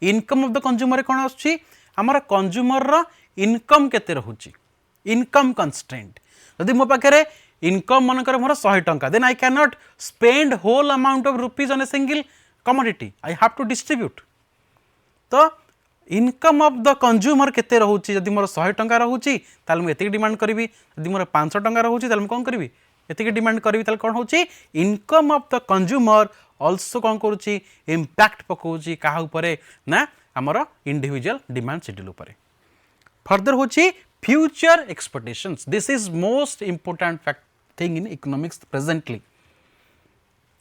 Income of the consumer कौन आछी हमर कंज्यूमर रो इनकम केते रहूची, इनकम कंस्ट्रेंट। यदि मो पाखे इनकम मनकर मोर 100 टंका then I can not spend whole amount of rupees on a single commodity, I have to distribute. तो इनकम ऑफ द कंज्यूमर केते रहूची, यदि मोर 100 टंका रहूची ताल मु एतिक डिमांड करिवि, यदि मोर 500 टंका रहूची ताल मु कोन करिवि एतिक डिमांड करिवि। ताल कोन होची income of the consumer also कोन करूची इंपैक्ट पकोची काहा उपरे ना हमर इंडिविजुअल डिमांड शेड्यूल उपरे। फर्दर होची future expectations. This is most important fact thing in economics presently.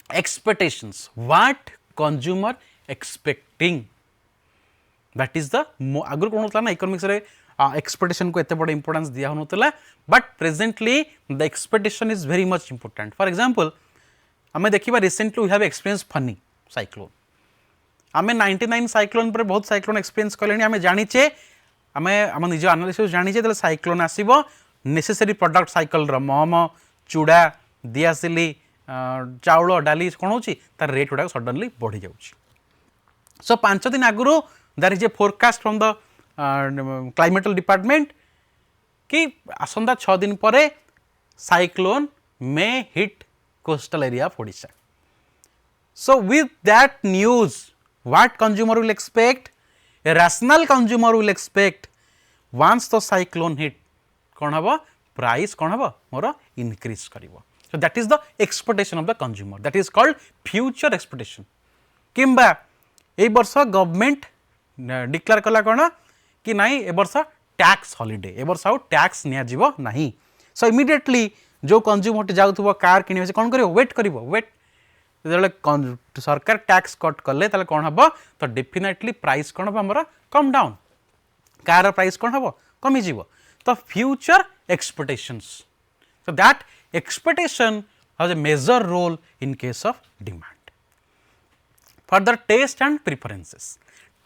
Expectations what consumer expecting, that is the आगुर कौन होता ना इकोनॉमिक्स रे एक्सपेक्टेशन को एते बड़ इंपोर्टेंस दिया होनतला, but presently the expectation is very much important. For example आमे देखिबा recently we have experience Fani cyclone. आमे 99 साइक्लोन पर बहुत साइक्लोन एक्सपीरियंस कलेनी, आमे जानिचे आमे हम निज एनालिसिस जानिचे तले साइक्लोन आसीबो नेसेसरी प्रोडक्ट साइकिल रो महम चूड़ा दियासिली चाउल डाली कौन होची तार रेट गुडा सडनली बढ़ी जाउची। सो 5 दिन आगुरु there is a forecast from the climatal department कि आसंदा 6 दिन परे cyclone may hit coastal area of Odisha. So with that news, what consumer will expect? A rational consumer will expect once the cyclone hit, कौन हबो price कौन हबो मोर increase करिवो। So that is the expectation of the consumer, that is called future expectation। किंबा ए वर्ष government declare कला कौन कि नहीं ए वर्ष टैक्स हॉलिडे, ए वर्ष आउ टैक्स निया जीवो नहीं। सो इमीडिएटली जो कंज्यूमर जाउथबो कार किनिबे से कौन करिवो वेट करिवो, वेट जो सरकार टैक्स कट कले ताले कौन हम तो डेफिनेटली प्राइस कौन हम हमर कम डाउन, कार प्राइस कौन हम कमी जीवो। तो future expectations, so that expectation has a major role in case of demand. Further taste and preferences.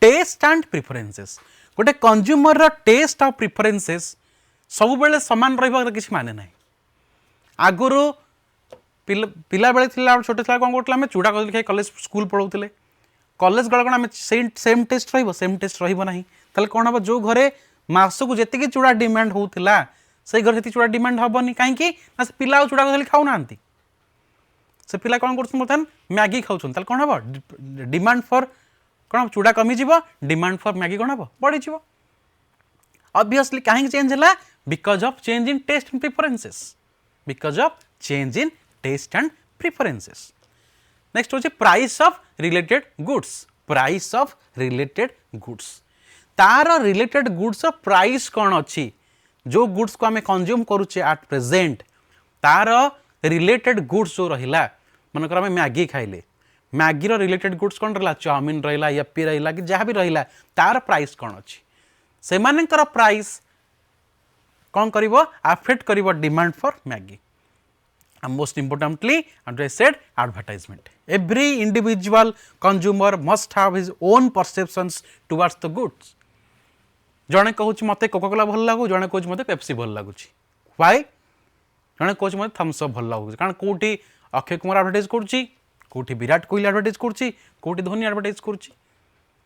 Taste and preferences गोटे कंज्यूमर रो टेस्ट और प्रिफरेंसेस सब बेले समान रहिबा किछि माने नाही। आगुरु पिला बेले थिला छोटे थिला कोन करतला हम चूड़ा कदली खाई कॉलेज स्कूल पढौतले, कॉलेज गला कोन हम सेम टेस्ट रहिबो, सेम टेस्ट रहिबो नाही। तले कोन हम जो घरे मास को जेते की चूड़ा डिमांड होउतला से घर हेती चूड़ा डिमांड हबनी, काहे कि ना से पिला चूड़ा कदली खाउ नांती, से पिला कोन करछन मतन मैगी खाउछन, तले कोन हबो डिमांड फॉर कोन चूड़ा कमी जीवो, डिमांड फॉर मैगी कोन हबो बढ़ी जीवो। ऑब्वियसली काहे चेंज हला because of change in taste and preferences, because of change in taste and preferences. Next होचे price of related goods. Price of related goods तार रिलेटेड गुड्स प्राइस कौन अच्छी, जो गुड्स को आम कंज्यूम करुचे एट प्रेजेंट तार रिलेटेड गुड्स जो रहिला, मनकर आम मैगी खाइले मैगी रिलेटेड गुड्स कौन रहा, चाउमिन रहा यप्पी रहा कि जहाँ भी रहा तार प्राइस कौन अच्छी, से मानकर प्राइस कौन करिवो अफेक्ट करिवो demand for Maggi. And most importantly, as I said, advertisement. Every individual consumer must have his own perceptions towards the goods. जने कहूँ मते कोका कोला भल लागू, जने कहूँ मते पेप्सी भल लागुची। Why? जने कहूँ मते थम्स अप भल लागुची, कारण कोठी अक्षय कुमार एडवर्टाइज करूची, कोठी विराट कोहली एडवर्टाइज करूची, कोठी धोनी एडवर्टाइज करूची।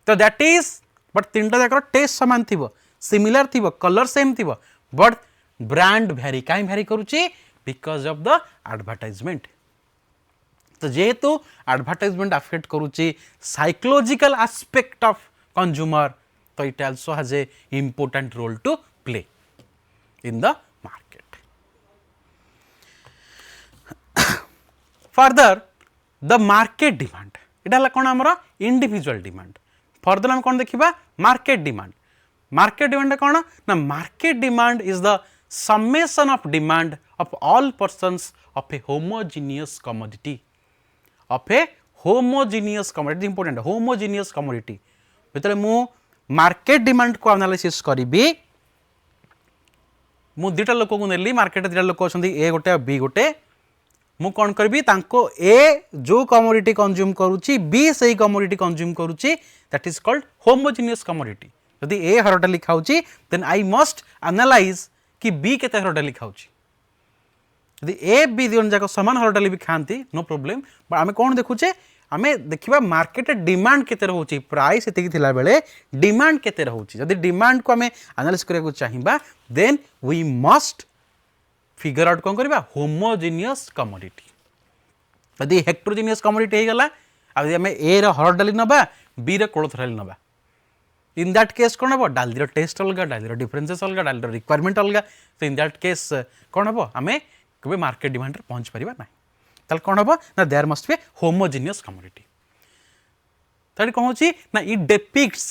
तो दैट इज बट तीनटा जाकर टेस्ट समान थिबो, सिमिलर थिबो, कलर सेम थिबो, बट ब्रांड भ्यारी काई भ्यारी करूची because of the advertisement। तो जेहेतु advertisement affect करूची psychological aspect of consumer, तो it also has a important role to play in the market। further the market demand, इटा हला कोन हमर individual demand। further हम कोन देखिबा market demand। market demand कोन ना, market demand is the summation of demand of all persons of a homogeneous commodity, of a homogeneous commodity, important homogeneous commodity। बेतले मु market demand को analysis करिबी, मु दुटा लोक को नेली market दुटा लोक अछंती ए गोटे बी गोटे, मु कोन करबी तांको ए जो कमोडिटी कंज्यूम करूची बी सेही कमोडिटी कंज्यूम करूची, that is called homogeneous commodity. यदि ए हरटा लिखाउची देन आई मस्ट एनालाइज कि बी केते हरटा लिखाउची, यदि ए बी दोन जाक सामान हरड़ डाली भी खाती नो प्रोब्लेम बट आम कौन देखुचे आम देखा मार्केट डिमांड केते रोचे प्राइस एति थिला बेले डिमांड केते रोचे जदि डिमांड को आम एनालिसिस करने चाहिए then we must figure out कौन करवा होमोजिनियस कमोडिटी यदि हेक्टोजिनियस कमोडिटी हो गला आदि आम ए हरड़ डाली नबा बी कोलथ डाली नबा इन दैट केस कौन हम डाली टेस्ट अलग डाली डिफरेन्सेस अलग डाली रिक्वायरमेंट अलग तो इन दैट केस कौन हम आम कभी मार्केट डिमांड पहुँच पारा ना ताल कौन हम ना there must be homogeneous commodity ताली कौन होची ना it depicts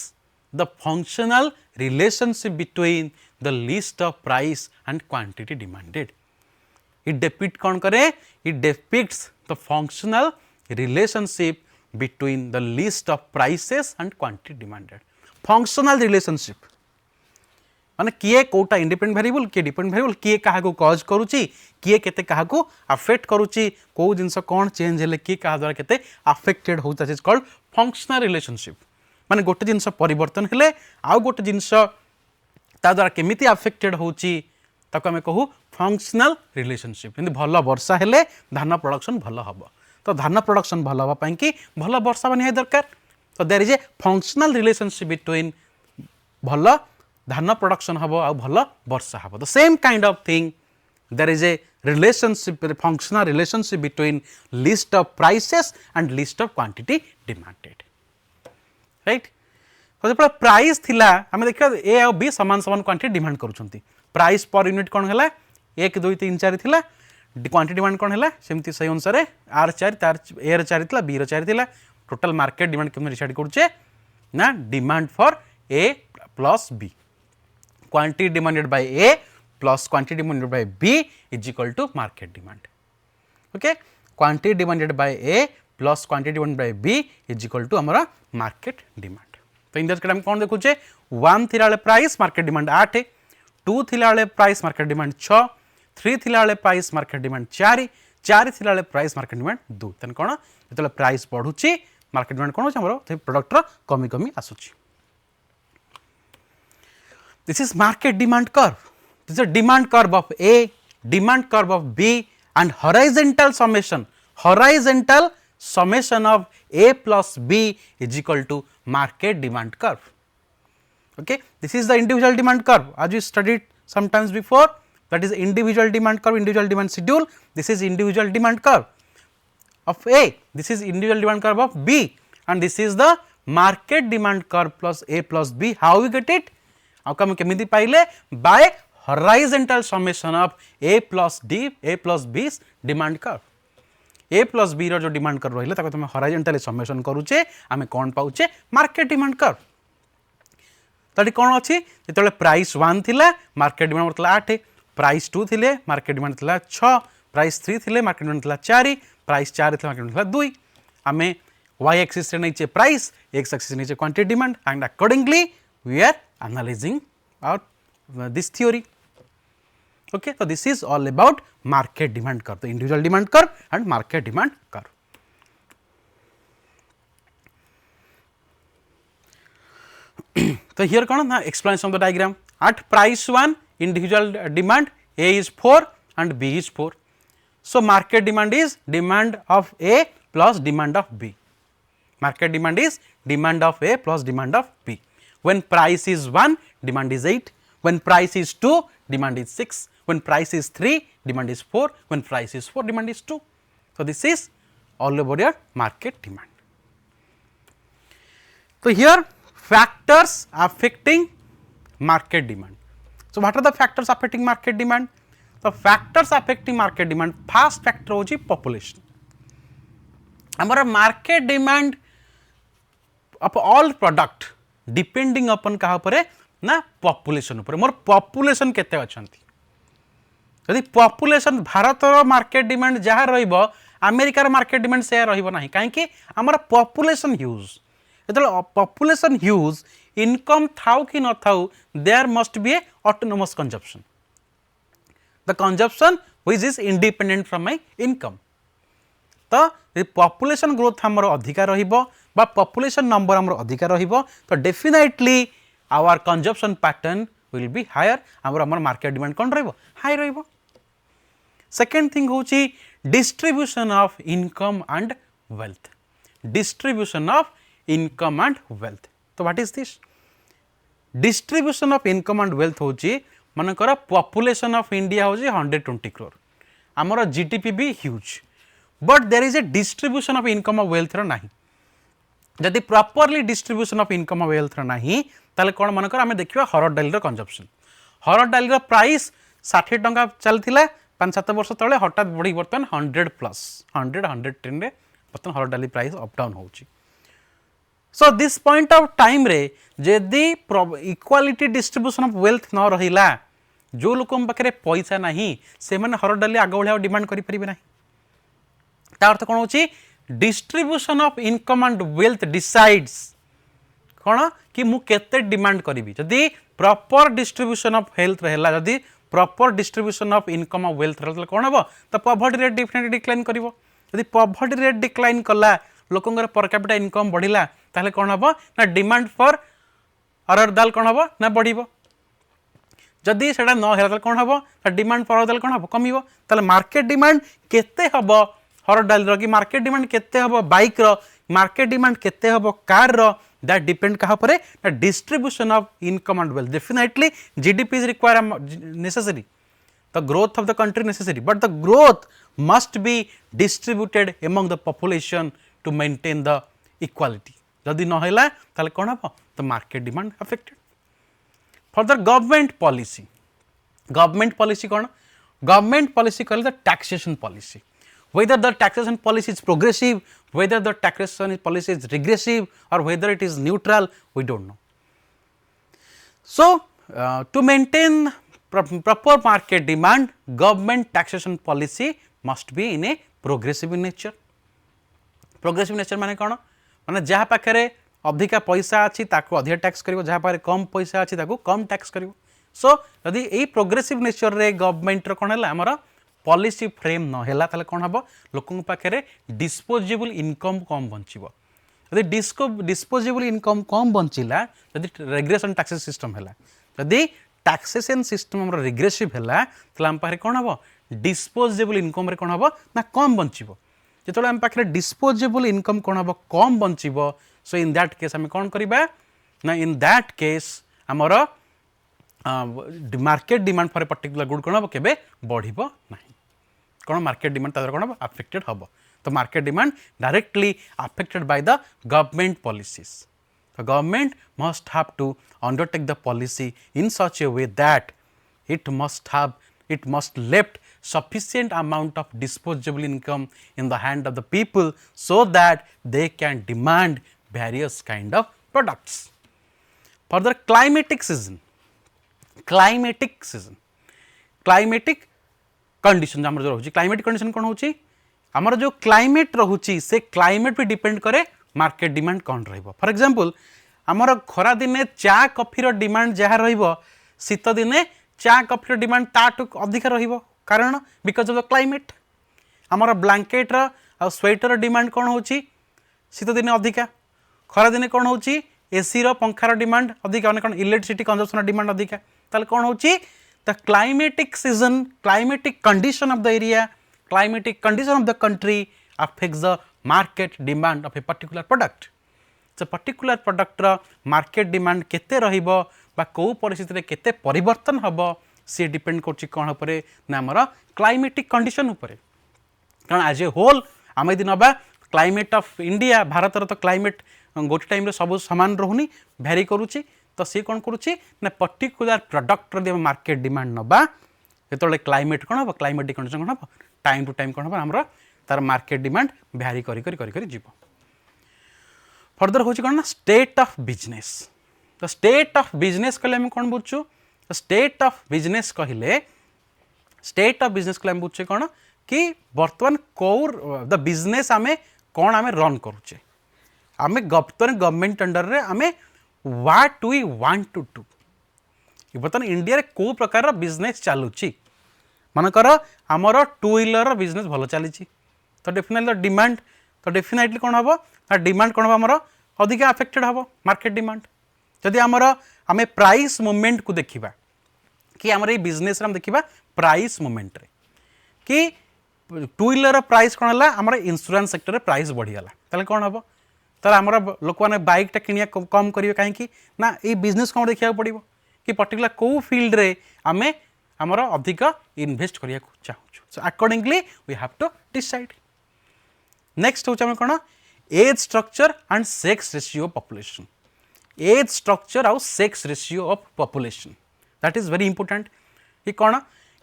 the functional relationship between the list of price and quantity demanded it depict कौन करे it depicts the functional relationship between the list of prices and quantity demanded functional relationship माने किए कोटा independent variable किए dependent variable किए कहा को cause करूची किए केते कहा को अफेक्ट करूची को जिंस कोन चेंज हेले किए कहा द्वारा केते अफेक्टेड होता इज कॉल्ड फंक्शनल रिलेशनशिप माने गोटे जिंस परिवर्तन हेले आउ गोटे जिंस ता द्वारा केमिति अफेक्टेड होची ताको हमें कहू फंक्शनल रिलेशनशिप जेंति भल वर्षा हेले धान प्रोडक्शन भल हबो तो धान प्रोडक्शन भल हबा पई कि भल वर्षा बनिया दरकार तो there is a functional relationship between भल धान प्रोडक्शन हम आ भल वर्षा हम the same kind of thing there is a relationship functional relationship between list of prices and list of quantity demanded right तो जो प्राइस थिला आम देखा ए आ बी समान समान क्वांटिटी डिमांड करुँच प्राइस पर यूनिट कौन है 1 2 3 4 थिला क्वांटिटी डिमांड कौन है सेमती से अनुसार आर 4 तार ए र 4 थिला बी र 4 थिला टोटल मार्केट डिमांड केमन डिसाइड करुचे ना demand for A plus B quantity demanded by A plus quantity demanded by B is equal to market demand okay quantity demanded by A plus quantity demanded by B is equal to हमारा market demand तो in that हम कौन देखुचे 1 थिला price market demand 8 2 थिला price market demand 6 3 थिला price market demand 4 4 थिला price market demand 2 तेन कौन जो प्राइस बढ़ुची मार्केट डिमांड कौन होमर प्रोडक्टर कमी कमी आसूची This is market demand curve. This is a demand curve of A, demand curve of B and horizontal summation of A plus B is equal to market demand curve. Okay, this is the individual demand curve as we studied sometimes before, that is individual demand curve, individual demand schedule. This is individual demand curve of A, this is individual demand curve of B and this is the market demand curve plus A plus B. How we get it? Outcome केमिति पाइले by horizontal summation of A plus B demand curve A plus B रो जो demand curve रहिले ताको तुम horizontally summation करूचे आमे कोन पाउचे market demand curve तडी कोन अछि जेतले प्राइस 1 थिला मार्केट डिमांड मतलब 8 प्राइस 2 थिले मार्केट डिमांड थिला 6 प्राइस 3 थिले मार्केट डिमांड थिला 4 प्राइस 4 थिला मार्केट डिमांड थिला 2 आमे y एक्सिस रे नैचे प्राइस x एक्सिस नैचे quantity demand and accordingly we are analyzing our this theory. Okay, so this is all about market demand curve, the individual demand curve and market demand curve. So here come the explanation of the diagram. At price 1, individual demand A is 4 and B is 4. So market demand is demand of A plus demand of B. Market demand is demand of A plus demand of B. When price is 1, demand is 8. When price is 2, demand is 6. When price is 3, demand is 4. When price is 4, demand is 2. So this is all about your market demand. So here factors affecting market demand. So what are the factors affecting market demand? The factors affecting market demand, first factor होची population. हमारा market demand of all product depending अपन कहा परे ना population ऊपर more population केते अछंती यदि population Bharat रो market demand जहाँ रहिबो अमेरिका रो मार्केट डिमांड से रहिबो नाही काहे कि हमर पॉपुलेशन ह्यूज एतल पॉपुलेशन ह्यूज इनकम थाउ कि न though there must be a autonomous consumption the consumption which is independent from my income तो पॉपुलेशन ग्रोथ हमर अधिका रहिबो बा पॉपुलेशन नंबर हमर अधिका रहिबो तो definitely our consumption pattern will be higher हमर मार्केट डिमांड कोन रहिबो हाई रहिबो सेकेंड थिंग हूँ distribution of income and wealth, distribution of income and wealth. तो what is this distribution of income and wealth हूँ मनकर पॉपुलेशन ऑफ इंडिया हूँ 120 करोड़, आमर जीडीपी भी huge, but there is a distribution of income of wealth ना, जदि properly distribution of income of wealth ना ताले कौन मनकर आम देखा हरड़ डाली कंजप्शन, हरड़ डाली प्राइस 60 टंका चलता 5-7 वर्ष तले हठात बढ़ी बर्तमान 100 प्लस 110 रे बर्तमान हरड़ डाली प्राइस अप डाउन हो। So this point of time रे जदि इक्वालिटी डिस्ट्रीब्यूशन ऑफ वेल्थ न रहिला, जो लोक पाखे पैसा नहीं से मैंने हरड़ डाली आग भाया डिमांड करें ना, ता अर्थ कौन हो distribution of income and wealth decides कौन कि मु केते डिमांड करी, जदि प्रॉपर डिस्ट्रीब्यूशन ऑफ हेल्थ रहला, जदि proper distribution of income of wealth रहला कौन हम तो पॉवर्टी रेट डेफिनेटली डिक्लाइन करिवो, जदि पॉवर्टी रेट डिक्लाइन कला लोकंगर पर कैपिटा इनकम बढ़िला ताहले कौन हम ना डिमांड फॉर अरहर दाल कौन हम ना बढ़िबो, जदि सेटा न हेला कौन हम ना डिमांड फॉर अरहर दाल कौन हम कमिबो, ताहले मार्केट डिमांड केते हबो हरड़ डाल कि मार्केट डिमांड केते हबो बाइक रो, मार्केट डिमांड केते हबो कार रो, दैट डिपेंड कहा परे ना distribution of income and wealth. Definitely GDP is require necessary, the growth of the country necessary, but the growth must be distributed among the population to maintain the equality, जदि न हैला ताले कोन हबो the market demand affected. Further government policy, government policy कौन, government policy कहले the taxation policy, whether the taxation policy is progressive, whether the taxation policy is regressive, or whether it is neutral, we don't know. So to maintain proper market demand, government taxation policy must be in a progressive in nature. Progressive nature माने कौन, माने जहाँ पाखे अधिका पैसा अच्छी ताको अधिक टैक्स करिवो, जहाँ पाखे कम पैसा अच्छी ताको कम टैक्स करिवो। सो यदि यही प्रोग्रेसिव नेचर रे गवर्नमेंट रो कौन है आमर पॉलिसी फ्रेम न हैला ताले कौन हबो लोकन पाखे डिस्पोजेबल इनकम कम बंचिबो, यदि डिस्पोजेबल इनकम कम बंचिला, यदि रेग्रेशन टैक्सेस सिस्टम हैला, यदि टैक्सेशन सिस्टम हमर रिग्रेसिव हैला ताले हम पाखे कौन हबो डिस्पोजेबल इनकम रे कौन हबो ना कम बंचिबो, जेतले हम पाखे डिस्पोजेबल इनकम कौन हबो कम बंचिबो। सो इन दैट केस हम कौन करिबा ना इन दैट केस हमर market demand for a particular good कौन हम केबे बढ़िबो नाही, कौन मार्केट डिमांड तादर कौन अफेक्टेड हम, तो market demand directly affected by the government policies. The government must have to undertake the policy in such a way that it must left sufficient amount of disposable income in the hand of the people so that they can demand various kind of products. Further, climatic season, climatic condition आमर जो रहुची, climate condition कौन होची आमर जो climate रहुची से climate भी depend करे market demand कौन रहिबो। फॉर एग्जांपल आमर खरा दिने चा कॉफी रो डिमांड जहाँ रहिबो शीत दिने चा कॉफी रो डिमांड ताटू अधिक रहिबो, कारण बिकॉज ऑफ द क्लाइमेट। आमर ब्लैंकेट रो आ स्वेटर डिमांड कौन होची शीत दिने अधिका, खरा दिने कौन होची एसी रो पंखार डिमांड अधिका, कौन इलेक्ट्रिसिटी कंजम्पशन डिमांड अधिका, ताले कौन होची the climatic season, climatic condition of the area, climatic condition of the country affects the market demand of a particular product. So particular product रा market demand केते रहिबो बा को परिस्थिति रे केते परिवर्तन हबो से डिपेंड करछि कोन उपरे ना हमर climatic condition उपरे, कारण एज ए होल आमे दिन बा क्लाइमेट ऑफ इंडिया भारत रो तो क्लाइमेट गोटे टाइम रे सब समान रहउनी भेरी करूछि, तो सी कौन करुच्ची ना पर्टिकुलर प्रडक्ट मार्केट डिमांड नबा जो क्लाइमेट कौन हम क्लाइमेटिक कंडीशन कौन हम टाइम टू टाइम कौन हम आमर तार मार्केट डिमांड भ्यारी करी जीव। फर्दर हूँ कौन ना स्टेट ऑफ बिजनेस, तो स्टेट ऑफ बिजनेस कहले हम कौन बुझु, स्टेट ऑफ बिजनेस कहले स्टेट ऑफ बिजनेस कहले हम बुझे कौन कि बर्तमान कौ द बिजनेस आमे कौन आमे रन करुचे, आमे गवर्नमेंट अंडर रे आमे what we want to do. बर्तमान इंडिया रे को प्रकार बिजनेस चलुची, मनकर आमर टू व्हीलर बिजनेस भल चली, तो डेफिनेटली डिमांड तो डेफिनेटली कौन हम डिमांड कौन हम आमर अधिक अफेक्टेड हम मार्केट डिमांड। जदि आमर आमे प्राइस मूवमेंट को देखिबा कि आमर ये बिजनेस हम देखिबा प्राइस मूवमेंट रे कि टू व्हीलर प्राइस कौन है आम इन्शुरांस सेक्टर में प्राइस बढ़ीगला ताले कौन हम तार आम लोक मैंने बाइकटा कि कम करेंगे कहीं ना ये बिजनेस कौन देखा पड़ो कि पर्टिकुलर कौ फिल्ड रे आमे आमर अधिक इन्वेस्ट करने चाहूँ so accordingly we have to decide next हूँ कौन age structure and sex ratio population age structure आउ sex ratio of population that is very important कि कौन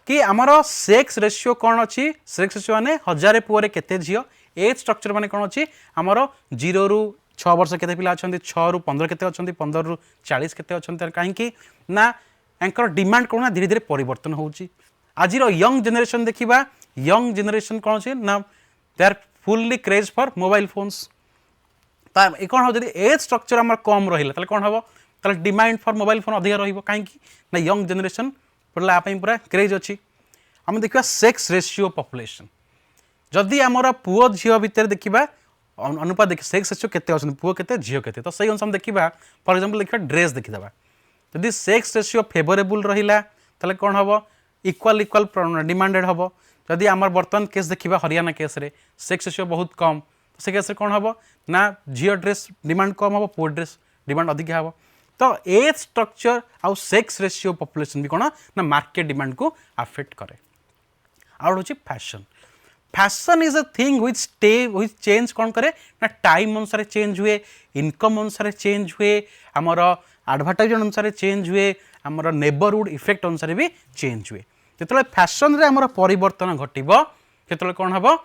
कि आमर सेक्स रेशियो कौन अच्छी सेक्स रेशियो माने 1000 पुअरे केते झियो एज स्ट्रक्चर माने कौन अच्छी आमर 0 रू 6 वर्ष केते पिला अछंती 6 रू 15 केते अछंती 15 रू 40 केते अछंती काहेकि ना एंकर डिमांड कौन धीरे धीरे परिवर्तन होउची आज यंग जनरेशन देखिबा यंग जनरेशन कौन अछि ना they are fully craze for mobile phones कौन हो जदि एज स्ट्रक्चर आम कम रहा ताले कौन हम ताले डिमांड फॉर मोबाइल फोन अधिक रहिबो कहीं ना यंग जनरेशन पड़ला आप पूरा क्रेज अच्छी आम देखा सेक्स रेशियो पॉपुलेशन जदि आमर पुओ झील भितर देखा अनुपात देख सेक्स रेशियो केते अच्छे पुओ केते झील केते तो सही अनुसार देखा फॉर एग्जांपल देखा ड्रेस देखीदा जदि सेक्स रेशियो फेवरेबल रहा ताले कौन हम इक्वाल इक्वाल डिमांडेड हम जदि आमर बर्तमान केस देखा हरियाणा केस रे सेक्स रेशियो बहुत कम तो से केस कौन हम ना झील ड्रेस डिमांड कम हम पुओ ड्रेस डिमांड अधिक हम तो एज स्ट्रक्चर आउ सेक्स रेशियो पॉपुलेशन भी कौन ना मार्केट डिमांड को अफेक्ट करे आउट हूँ fashion fashion is a thing which change कौन करे ना टाइम अनुसार चेंज हुए इनकम अनुसार चेंज हुए आमर एडवर्टाइजमेंट अनुसार चेंज हुए आमर नेबरहुड इफेक्ट अनुसार भी चेंज हुए जो फैशन रे आमर परिवर्तन घटब जो कौन हम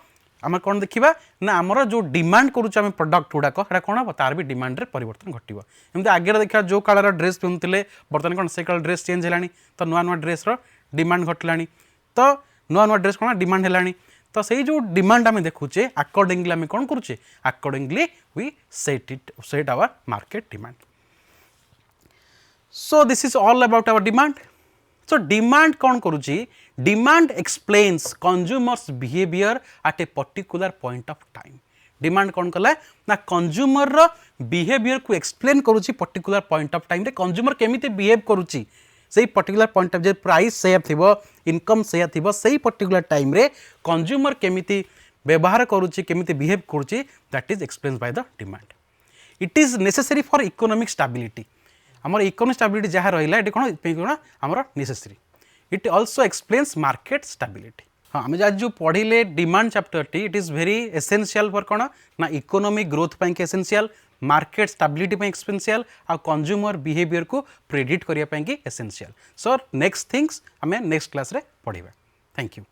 आम कौन देखा ना आमर जो डिमांड करुचे प्रडक्ट गुड़ाक कौन हम तार भी डिमांड रे परिवर्तन घटब एमती आगे देखा जो कालर ड्रेस पिंधुले बर्तमान कौन से काल ड्रेस चेंज है तो नुआ नुआ ड्रेस डिमांड घटला तो नुआ नुआ ड्रेस कौन डिमांड है तो से जो डिमांड आम देखुचे अकॉर्डिंगली आम कौन करुचे accordingly we set our market demand so this is all about our demand so demand कौन करुची demand explains consumers behaviour at a particular point of time demand कौन कला ना कंज्यूमर रो बिहेवियर को एक्सप्लेन करुची पर्टिकुलर पॉइंट ऑफ टाइम रे consumer केमिति बिहेव करुची से पर्टिकुलर पॉइंट ऑफ जे प्राइस सेया थिबो इनकम सेया थिबो से पर्टिकुलर टाइम रे कंज्यूमर केमिति व्यवहार करुची केमिति बिहेव करुची that is explained by the demand it is necessary for economic stability आमर इकोनॉमिक स्टेबिलिटी जहाँ रहा ये कौन आमर necessary it also explains market stability हाँ आम आज जो पढ़ले demand chapter T it is very essential for कौन ना इकोनॉमिक ग्रोथ पाई एसेंशियल मार्केट स्टेबिलिटी एसेंशियल आ कंज्यूमर बिहेवियर को प्रेडिक्ट करने एसेंशियल सो नेक्स्ट थिंग्स आम नेक्स्ट क्लास रे पढ़ा थैंक यू।